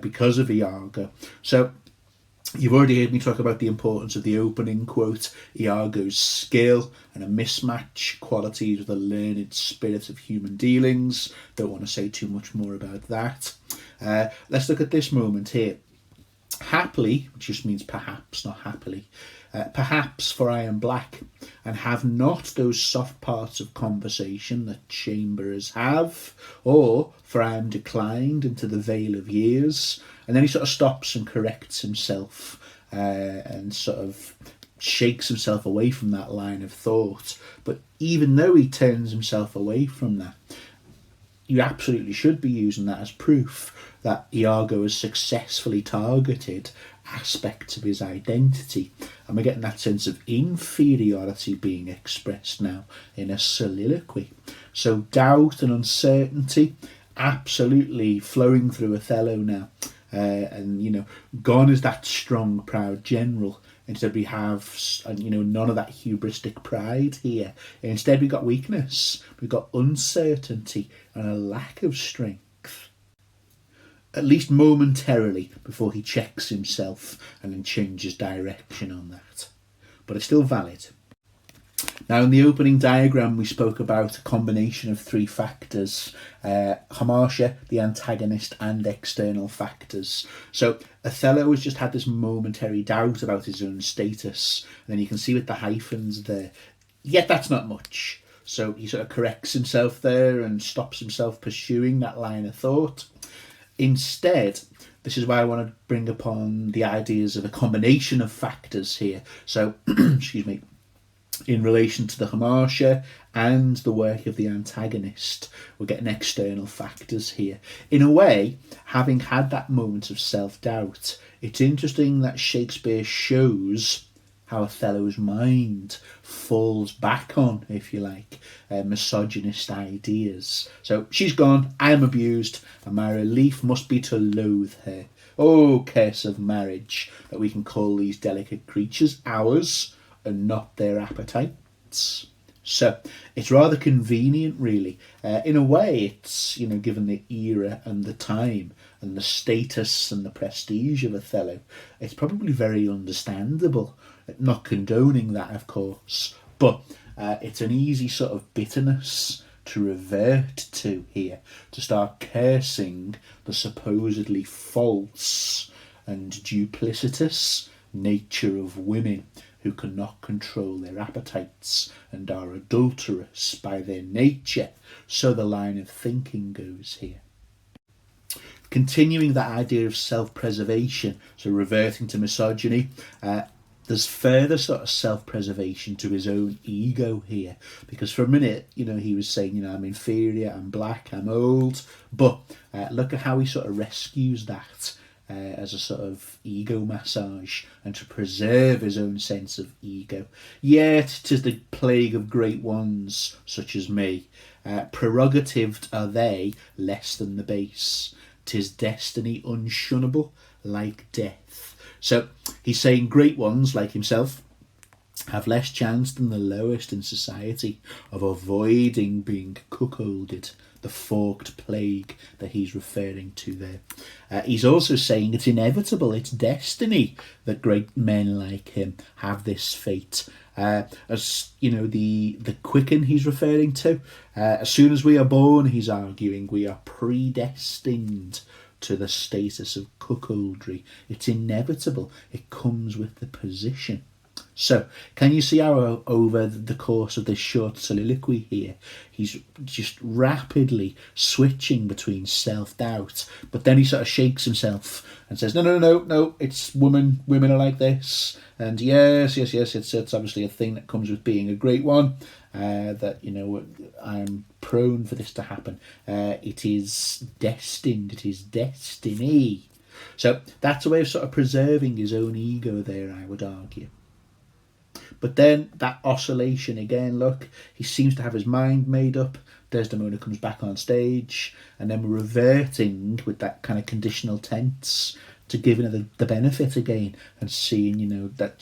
Speaker 1: because of Iago. So you've already heard me talk about the importance of the opening quote, Iago's skill and a mismatch qualities with a learned spirit of human dealings. Don't want to say too much more about that. Let's look at this moment here. Haply, which just means perhaps, not happily, perhaps for I am black and have not those soft parts of conversation that chamberers have, or for I am declined into the vale of years. And then he sort of stops and corrects himself and sort of shakes himself away from that line of thought. But even though he turns himself away from that, you absolutely should be using that as proof that Iago has successfully targeted aspects of his identity. And we're getting that sense of inferiority being expressed now in a soliloquy. So doubt and uncertainty absolutely flowing through Othello now. And gone is that strong, proud general. Instead we have, none of that hubristic pride here. Instead we've got weakness, we've got uncertainty and a lack of strength. At least momentarily before he checks himself and then changes direction on that. But it's still valid. Now in the opening diagram we spoke about a combination of three factors, hamartia, the antagonist, and external factors. So Othello has just had this momentary doubt about his own status, and then you can see with the hyphens there, yet that's not much. So he sort of corrects himself there and stops himself pursuing that line of thought. Instead, this is why I want to bring upon the ideas of a combination of factors here. So, excuse me, in relation to the hamartia and the work of the antagonist, we're getting external factors here. In a way, having had that moment of self-doubt, it's interesting that Shakespeare shows how Othello's mind falls back on, if you like, misogynist ideas. So she's gone, I am abused, and my relief must be to loathe her. Oh, curse of marriage, that we can call these delicate creatures ours, and not their appetites. So it's rather convenient, really. In a way, it's, given the era and the time and the status and the prestige of Othello, it's probably very understandable. Not condoning that, of course, but it's an easy sort of bitterness to revert to here, to start cursing the supposedly false and duplicitous nature of women who cannot control their appetites and are adulterous by their nature. So the line of thinking goes here. Continuing that idea of self-preservation, so reverting to misogyny, there's further sort of self-preservation to his own ego here, because for a minute, he was saying, I'm inferior, I'm black, I'm old, but look at how he sort of rescues that as a sort of ego massage and to preserve his own sense of ego. Yet 'tis the plague of great ones such as me. Prerogatived are they less than the base. 'Tis destiny unshunnable like death. So he's saying great ones like himself have less chance than the lowest in society of avoiding being cuckolded, the forked plague that he's referring to there. He's also saying it's inevitable, it's destiny that great men like him have this fate, As you know, the quicken he's referring to. As soon as we are born, he's arguing, we are predestined to the status of cuckoldry. It's inevitable. It comes with the position. So, can you see how over the course of this short soliloquy here, he's just rapidly switching between self-doubt, but then he sort of shakes himself and says, no, it's women are like this, and yes, it's obviously a thing that comes with being a great one, that, you know, I'm prone for this to happen. It is destined, it is destiny. So that's a way of sort of preserving his own ego there, I would argue. But then that oscillation again, look, he seems to have his mind made up. Desdemona comes back on stage, and then we're reverting with that kind of conditional tense to giving her the benefit again and seeing, you know, that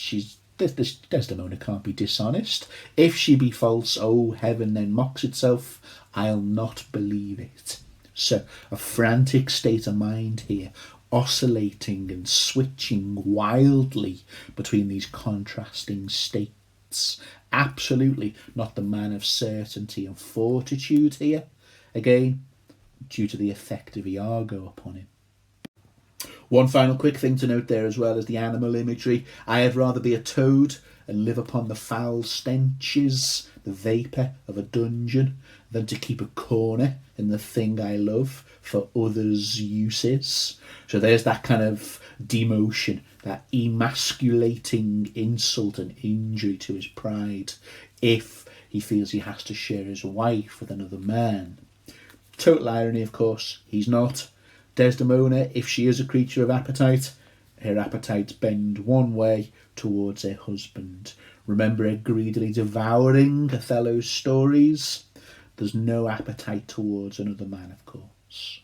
Speaker 1: this Desdemona can't be dishonest. If she be false, oh, heaven then mocks itself. I'll not believe it. So a frantic state of mind here, oscillating and switching wildly between these contrasting states. Absolutely not the man of certainty and fortitude here. Again, due to the effect of Iago upon him. One final quick thing to note there as well is the animal imagery. I had rather be a toad and live upon the foul stenches, the vapour of a dungeon, than to keep a corner in the thing I love for others' uses. So there's that kind of demotion, that emasculating insult and injury to his pride if he feels he has to share his wife with another man. Total irony, of course, he's not. Desdemona, if she is a creature of appetite, her appetites bend one way towards her husband. Remember her greedily devouring Othello's stories? There's no appetite towards another man, of course.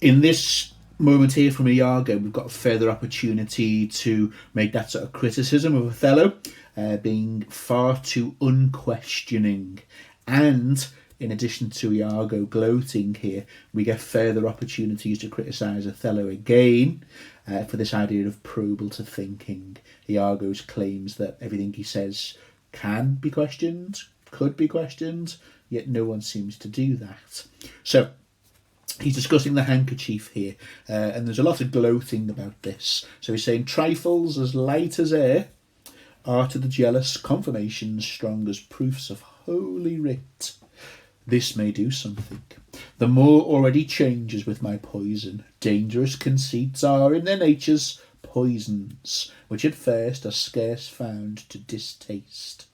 Speaker 1: In this moment here from Iago, we've got a further opportunity to make that sort of criticism of Othello, being far too unquestioning. And in addition to Iago gloating here, we get further opportunities to criticise Othello again for this idea of probable thinking. Iago's claims that everything he says can be questioned, could be questioned, yet no one seems to do that. So he's discussing the handkerchief here, and there's a lot of gloating about this. So he's saying, trifles as light as air are to the jealous confirmations strong as proofs of holy writ. This may do something. The more already changes with my poison. Dangerous conceits are in their natures poisons, which at first are scarce found to distaste.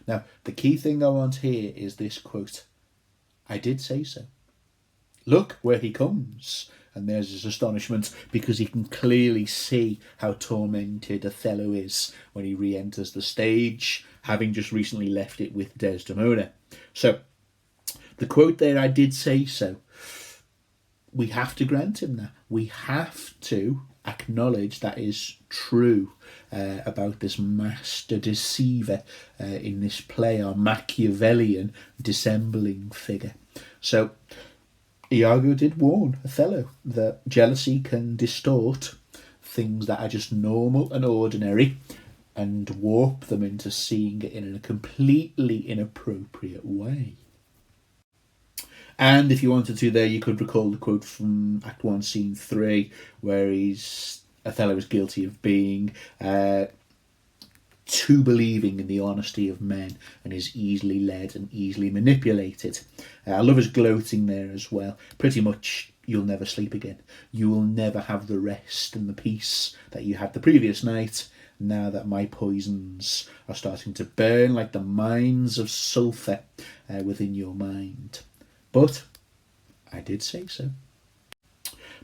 Speaker 1: Now, the key thing I want here is this quote. I did say so. Look where he comes. And there's his astonishment, because he can clearly see how tormented Othello is when he re-enters the stage, having just recently left it with Desdemona. So, the quote there, I did say so. We have to grant him that. We have to acknowledge that is true about this master deceiver in this play, our Machiavellian dissembling figure. So, Iago did warn Othello that jealousy can distort things that are just normal and ordinary and warp them into seeing it in a completely inappropriate way. And if you wanted to there, you could recall the quote from Act 1, Scene 3, where Othello is guilty of being too believing in the honesty of men and is easily led and easily manipulated. I love his gloating there as well. Pretty much, you'll never sleep again. You will never have the rest and the peace that you had the previous night, now that my poisons are starting to burn like the mines of sulphur within your mind. But I did say so.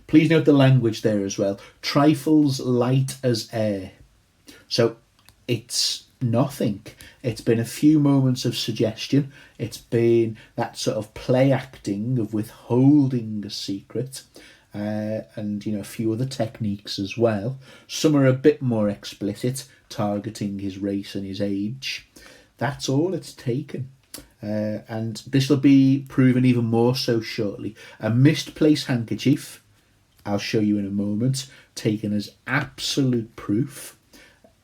Speaker 1: Please note the language there as well. Trifles light as air. So it's nothing. It's been a few moments of suggestion. It's been that sort of play acting of withholding a secret, and a few other techniques as well. Some are a bit more explicit, targeting his race and his age. That's all it's taken. And this will be proven even more so shortly. A misplaced handkerchief, I'll show you in a moment, taken as absolute proof.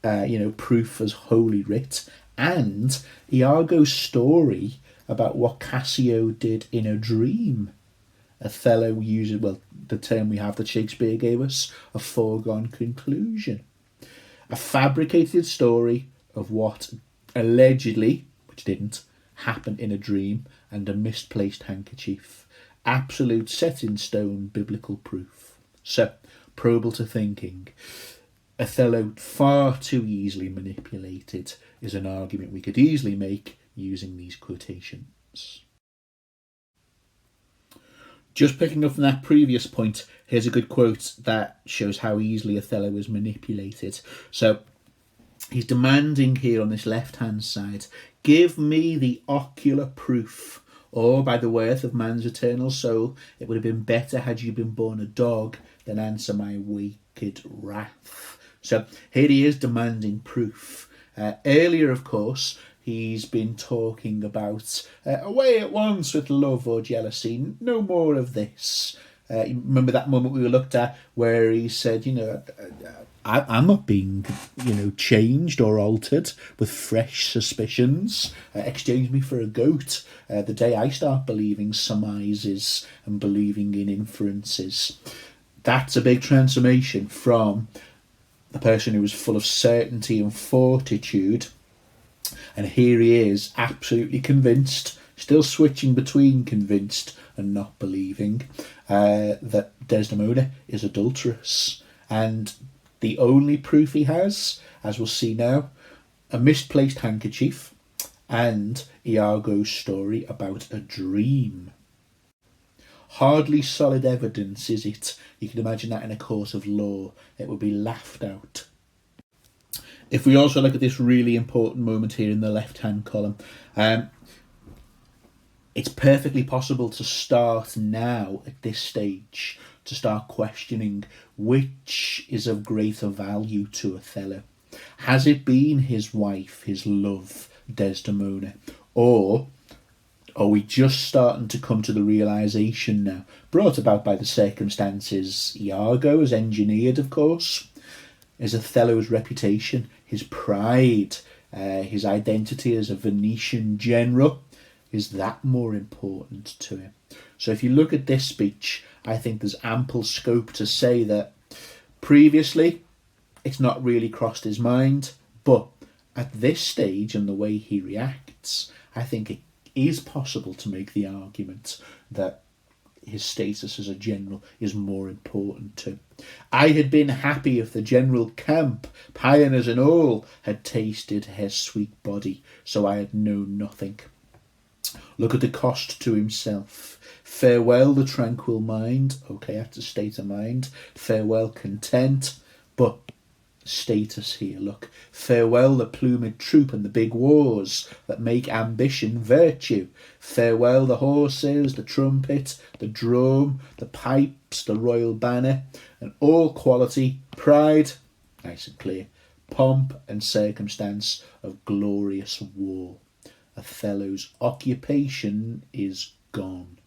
Speaker 1: proof as holy writ, and Iago's story about what Cassio did in a dream. Othello uses, well, the term we have that Shakespeare gave us, a foregone conclusion. A fabricated story of what allegedly, which didn't, happened in a dream, and a misplaced handkerchief. Absolute set in stone biblical proof. So, probable to thinking. Othello far too easily manipulated is an argument we could easily make using these quotations. Just picking up from that previous point, here's a good quote that shows how easily Othello was manipulated. So he's demanding here on this left-hand side, give me the ocular proof, or by the worth of man's eternal soul, it would have been better had you been born a dog than answer my wicked wrath. So here he is demanding proof. Earlier, of course, he's been talking about away at once with love or jealousy, no more of this. Remember that moment we looked at where he said, I'm not being, changed or altered with fresh suspicions. Exchange me for a goat. The day I start believing surmises and believing in inferences. That's a big transformation from the person who was full of certainty and fortitude. And here he is, absolutely convinced, still switching between convinced and not believing, that Desdemona is adulterous. And the only proof he has, as we'll see now, a misplaced handkerchief and Iago's story about a dream. Hardly solid evidence, is it? You can imagine that in a court of law. It would be laughed out. If we also look at this really important moment here in the left-hand column, it's perfectly possible to start now at this stage to start questioning which is of greater value to Othello. Has it been his wife, his love, Desdemona, or are we just starting to come to the realisation now, brought about by the circumstances Iago has engineered, of course, is Othello's reputation, his pride, his identity as a Venetian general, is that more important to him? So if you look at this speech, I think there's ample scope to say that previously it's not really crossed his mind, but at this stage and the way he reacts, I think it is possible to make the argument that his status as a general is more important to him. I had been happy if the general camp, pioneers and all, had tasted her sweet body, so I had known nothing. Look at the cost to himself. Farewell the tranquil mind. Okay, that's a state of mind. Farewell content. But status here, look. Farewell the plumed troop and the big wars that make ambition virtue. Farewell the horses, the trumpet, the drum, the pipes, the royal banner, and all quality, pride, nice and clear, pomp and circumstance of glorious war. Othello's occupation is gone.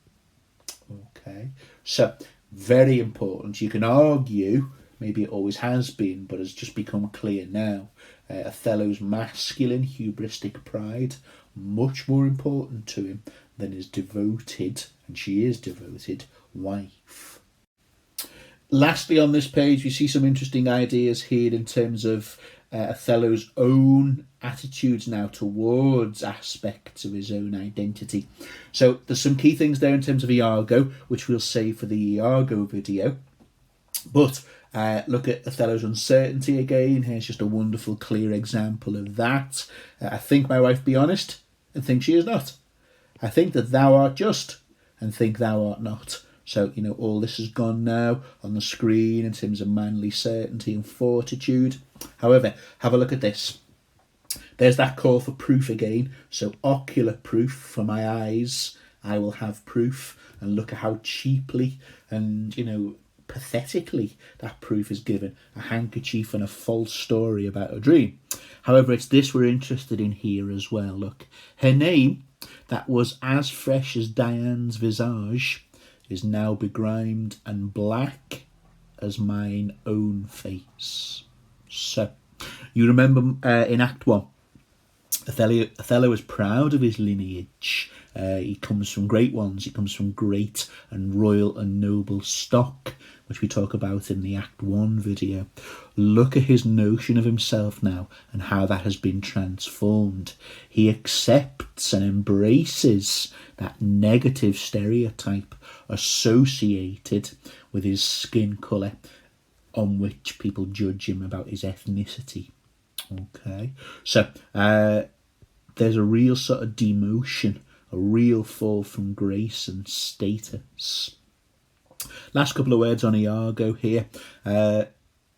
Speaker 1: Okay, so very important. You can argue, maybe it always has been, but has just become clear now. Othello's masculine hubristic pride, much more important to him than his devoted, and she is devoted, wife. Lastly on this page, we see some interesting ideas here in terms of Othello's own attitudes now towards aspects of his own identity. So there's some key things there in terms of Iago, which we'll save for the Iago video. But look at Othello's uncertainty again. Here's just a wonderful, clear example of that. I think my wife be honest, and think she is not. I think that thou art just, and think thou art not. So, all this has gone now on the screen in terms of manly certainty and fortitude. However, have a look at this. There's that call for proof again. So, ocular proof for my eyes. I will have proof. And look at how cheaply and, pathetically that proof is given. A handkerchief and a false story about a dream. However, it's this we're interested in here as well. Look, her name, that was as fresh as Diane's visage, is now begrimed and black as mine own face. So, You remember in Act 1, Othello is proud of his lineage. He comes from great ones. He comes from great and royal and noble stock, which we talk about in the Act 1 video. Look at his notion of himself now and how that has been transformed. He accepts and embraces that negative stereotype associated with his skin colour, on which people judge him about his ethnicity. Okay, so there's a real sort of demotion, a real fall from grace and status. Last couple of words on Iago here.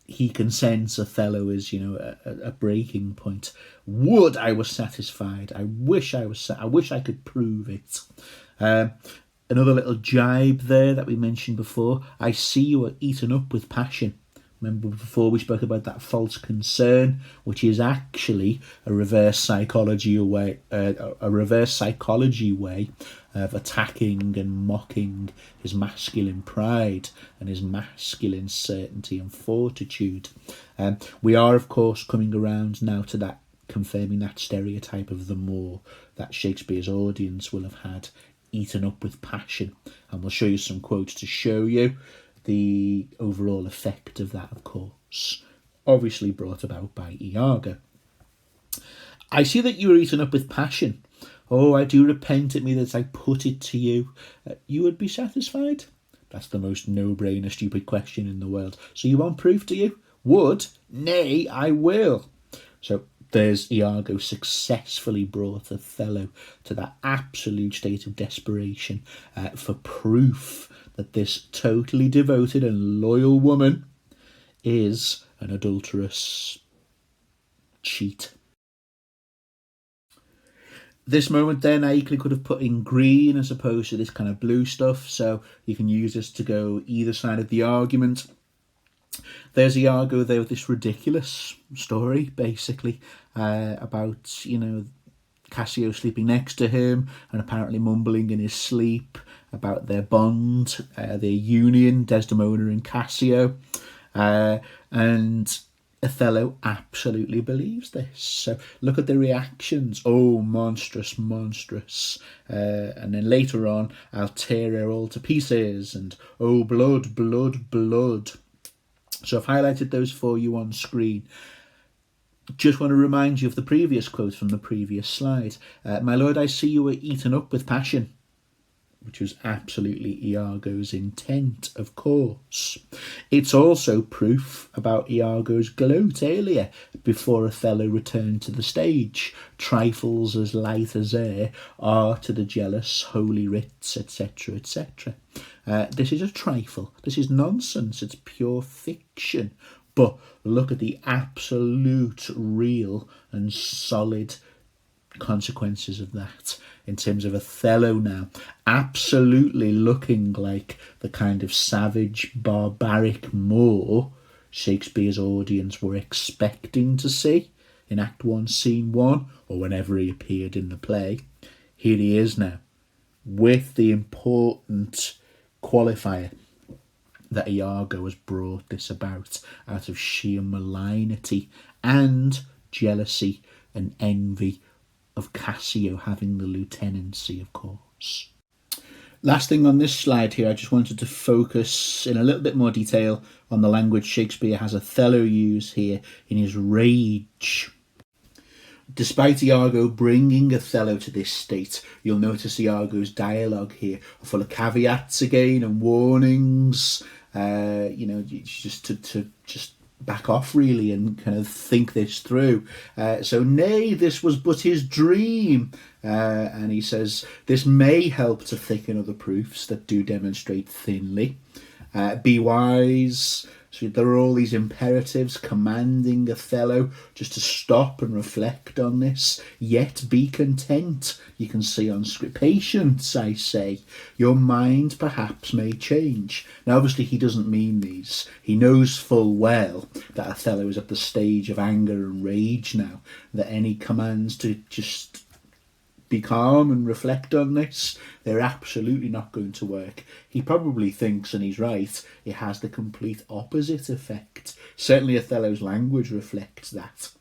Speaker 1: He can sense Othello as, a breaking point. Would I was satisfied. I wish I could prove it. Another little jibe there that we mentioned before. I see you are eaten up with passion. Remember before we spoke about that false concern, which is actually a reverse psychology way of attacking and mocking his masculine pride and his masculine certainty and fortitude. We are, of course, coming around now to that, confirming that stereotype of the Moor that Shakespeare's audience will have had, eaten up with passion. And we'll show you some quotes to show you the overall effect of that, of course, obviously brought about by Iago. I see that you are eaten up with passion. Oh, I do repent at me that I put it to you. You would be satisfied? That's the most no-brainer, stupid question in the world. So you want proof, do you? Would? Nay, I will. So there's Iago successfully brought Othello to that absolute state of desperation for proof that this totally devoted and loyal woman is an adulterous cheat. This moment then I equally could have put in green as opposed to this kind of blue stuff, so you can use this to go either side of the argument. There's Iago there with this ridiculous story, basically, about, Cassio sleeping next to him and apparently mumbling in his sleep about their bond, their union, Desdemona and Cassio. And Othello absolutely believes this. So look at the reactions. Oh, monstrous, monstrous. And then later on, I'll tear her all to pieces. And oh, blood, blood, blood. So I've highlighted those for you on screen. Just want to remind you of the previous quote from the previous slide. My lord, I see you were eaten up with passion, which was absolutely Iago's intent, of course. It's also proof about Iago's gloat earlier, before Othello returned to the stage. Trifles as light as air are to the jealous holy writs, etc., etc. This is a trifle. This is nonsense. It's pure fiction. But look at the absolute, real and solid consequences of that in terms of Othello now absolutely looking like the kind of savage, barbaric Moor Shakespeare's audience were expecting to see in Act 1, Scene 1, or whenever he appeared in the play. Here he is now, with the important qualifier that Iago has brought this about out of sheer malignity and jealousy and envy of Cassio having the lieutenancy, of course. Last thing on this slide here, I just wanted to focus in a little bit more detail on the language Shakespeare has Othello use here in his rage. Despite Iago bringing Othello to this state, you'll notice Iago's dialogue here are full of caveats again and warnings, just to back off really and kind of think this through. So nay, this was but his dream. And he says, this may help to thicken other proofs that do demonstrate thinly. Be wise. So there are all these imperatives commanding Othello just to stop and reflect on this. Yet be content, you can see on script. Patience, I say. Your mind perhaps may change. Now, obviously, he doesn't mean these. He knows full well that Othello is at the stage of anger and rage now, that any commands to just be calm and reflect on this, they're absolutely not going to work. He probably thinks, and he's right, it has the complete opposite effect. Certainly Othello's language reflects that.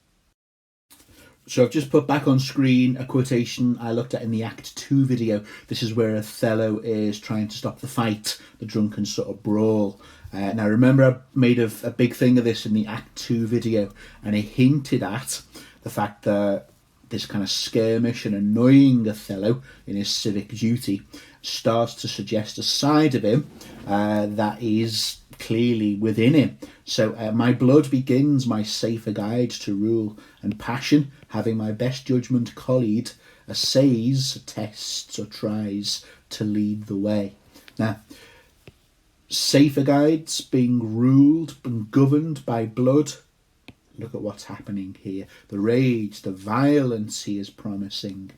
Speaker 1: So I've just put back on screen a quotation I looked at in the Act 2 video. This is where Othello is trying to stop the fight, the drunken sort of brawl. Now remember, I made a big thing of this in the Act 2 video, and it hinted at the fact that this kind of skirmish and annoying Othello in his civic duty starts to suggest a side of him that is clearly within him. So my blood begins my safer guide to rule and passion, having my best judgment colleague essays, tests or tries to lead the way. Now, safer guides being ruled and governed by blood. Look at what's happening here. The rage, the violence he is promising.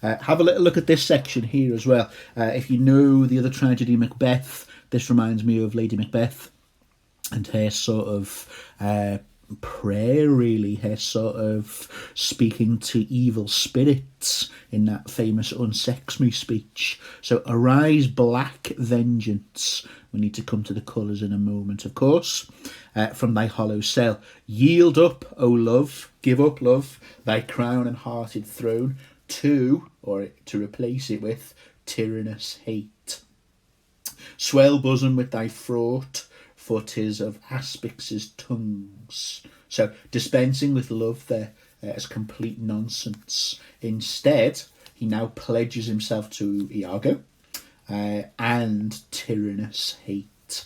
Speaker 1: Have a little look at this section here as well. If you know the other tragedy, Macbeth, this reminds me of Lady Macbeth and her sort of prayer, really, her sort of speaking to evil spirits in that famous Unsex Me speech. So arise, black vengeance. We need to come to the colours in a moment, of course. From thy hollow cell, yield up, O love, give up, love, thy crown and hearted throne to replace it with tyrannous hate. Swell bosom with thy fraught, for 'tis of aspex's tongues. So dispensing with love there as complete nonsense. Instead, he now pledges himself to Iago and tyrannous hate.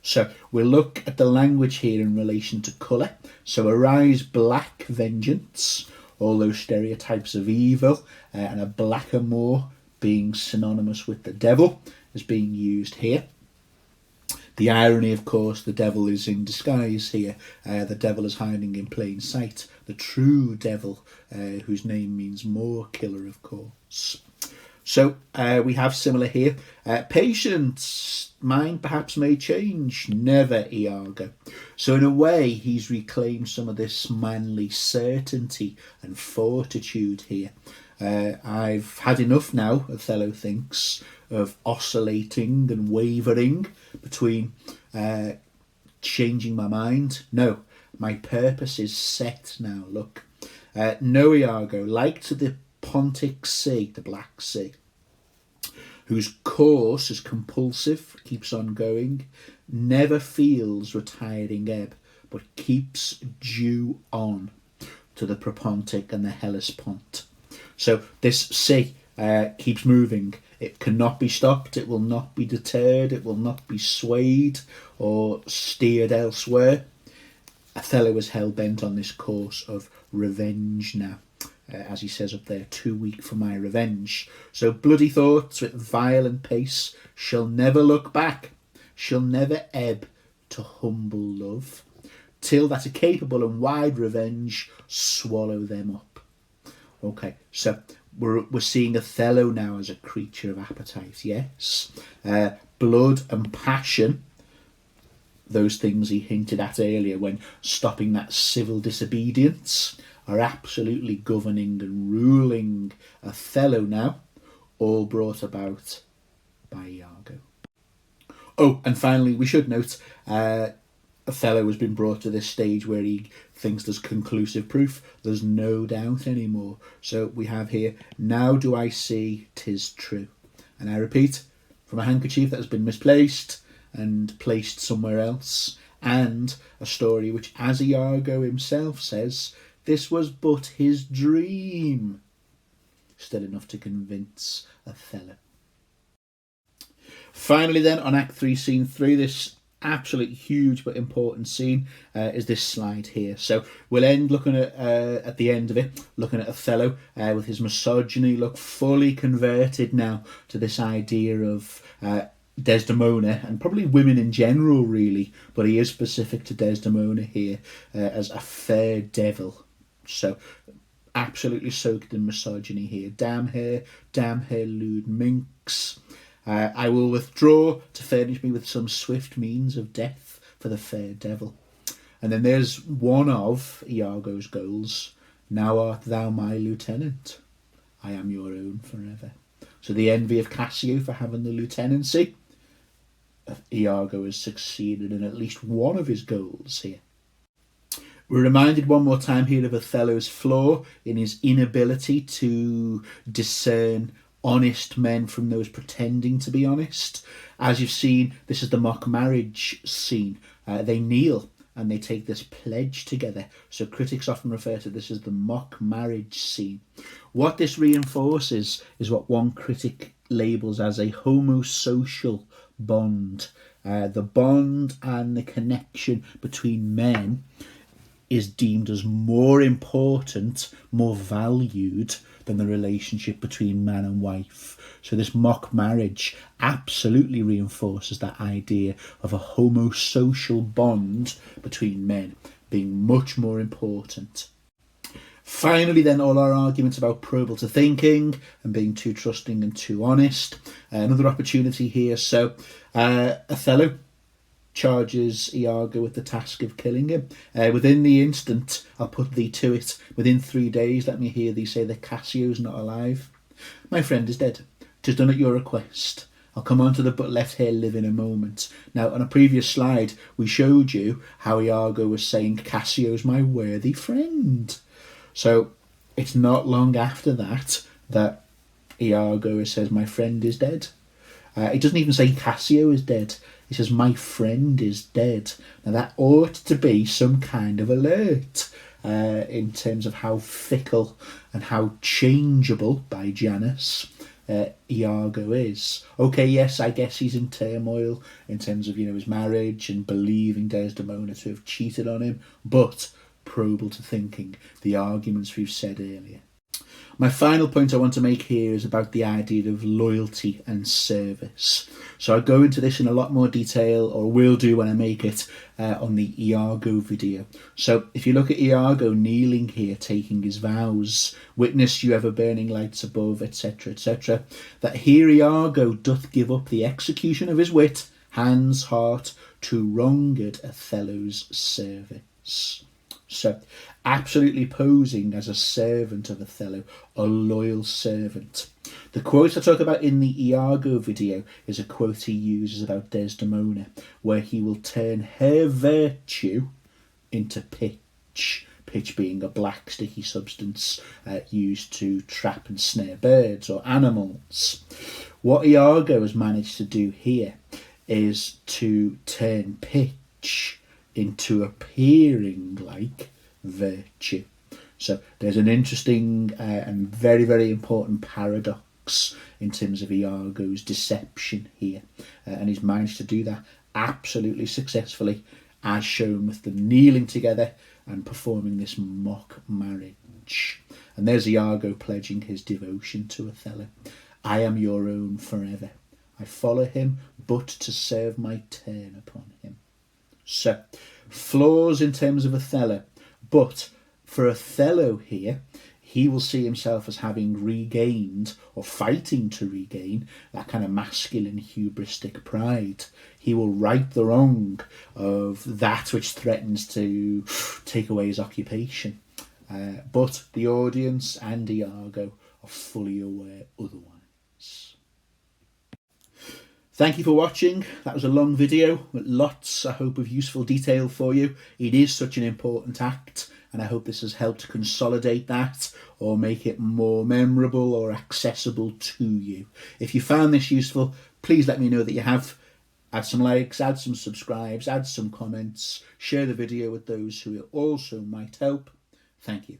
Speaker 1: So we'll look at the language here in relation to colour. So arise, black vengeance, all those stereotypes of evil, and a blackamoor being synonymous with the devil is being used here. The irony, of course, the devil is in disguise here. The devil is hiding in plain sight. The true devil, whose name means more killer, of course. So we have similar here. Patience, mind perhaps may change, never Iago. So in a way, he's reclaimed some of this manly certainty and fortitude here. I've had enough now, Othello thinks, of oscillating and wavering between changing my mind. No, my purpose is set now, look. No, Iago, like to the Pontic Sea, the Black Sea, whose course is compulsive, keeps on going, never feels retiring ebb, but keeps due on to the Propontic and the Hellespont. So this sea keeps moving. It cannot be stopped, it will not be deterred, it will not be swayed or steered elsewhere. Othello is hell-bent on this course of revenge now. As he says up there, too weak for my revenge. So bloody thoughts with violent pace shall never look back, shall never ebb to humble love, till that a capable and wide revenge swallow them up. Okay, so we're seeing Othello now as a creature of appetite, yes. Blood and passion, those things he hinted at earlier when stopping that civil disobedience, are absolutely governing and ruling Othello now, all brought about by Iago. Oh, and finally, we should note, Othello has been brought to this stage where he thinks there's conclusive proof. There's no doubt anymore. So we have here, now do I see 'tis true. And I repeat, from a handkerchief that has been misplaced and placed somewhere else, and a story which, as Iago himself says, this was but his dream. Still enough to convince Othello. Finally then, on Act 3, Scene 3, this absolutely huge but important scene is this slide here. So we'll end looking at the end of it, looking at Othello with his misogyny, look fully converted now to this idea of Desdemona, and probably women in general really, but he is specific to Desdemona here as a fair devil. So absolutely soaked in misogyny here. Damn her lewd minx. I will withdraw to furnish me with some swift means of death for the fair devil. And then there's one of Iago's goals. Now art thou my lieutenant. I am your own forever. So the envy of Cassio for having the lieutenancy, Iago has succeeded in at least one of his goals here. We're reminded one more time here of Othello's flaw in his inability to discern honest men from those pretending to be honest. As you've seen, this is the mock marriage scene. They kneel and they take this pledge together. So critics often refer to this as the mock marriage scene. What this reinforces is what one critic labels as a homosocial bond. The bond and the connection between men is deemed as more important, more valued than the relationship between man and wife. So this mock marriage absolutely reinforces that idea of a homosocial bond between men being much more important. Finally then, all our arguments about probable thinking and being too trusting and too honest. Another opportunity here. So Othello charges Iago with the task of killing him. Within the instant, I'll put thee to it. Within 3 days, let me hear thee say that Cassio's not alive. My friend is dead. 'Tis done at your request. I'll come on to the but left here live in a moment. Now, on a previous slide, we showed you how Iago was saying Cassio's my worthy friend. So it's not long after that that Iago says my friend is dead. He doesn't even say Cassio is dead. He says, my friend is dead. Now that ought to be some kind of alert in terms of how fickle and how changeable, by Janus, Iago is. Okay, yes, I guess he's in turmoil in terms of, his marriage and believing Desdemona to have cheated on him, but probable to thinking, the arguments we've said earlier. My final point I want to make here is about the idea of loyalty and service. So I'll go into this in a lot more detail, or will do when I make it, on the Iago video. So if you look at Iago kneeling here, taking his vows, witness you ever burning lights above, etc., etc., that here Iago doth give up the execution of his wit, hands, heart, to wronged Othello's service. So, absolutely posing as a servant of Othello, a loyal servant. The quote I talk about in the Iago video is a quote he uses about Desdemona, where he will turn her virtue into pitch. Pitch being a black sticky substance used to trap and snare birds or animals. What Iago has managed to do here is to turn pitch into appearing like virtue. So there's an interesting and very, very important paradox in terms of Iago's deception here. And he's managed to do that absolutely successfully, as shown with them kneeling together and performing this mock marriage. And there's Iago pledging his devotion to Othello. I am your own forever. I follow him but to serve my turn upon him. So, flaws in terms of Othello, but for Othello here, he will see himself as having regained, or fighting to regain, that kind of masculine hubristic pride. He will right the wrong of that which threatens to take away his occupation. But the audience and Iago are fully aware otherwise. Thank you for watching. That was a long video with lots, I hope, of useful detail for you. It is such an important act, and I hope this has helped consolidate that or make it more memorable or accessible to you. If you found this useful, please let me know that you have. Add some likes, add some subscribes, add some comments, share the video with those who it also might help. Thank you.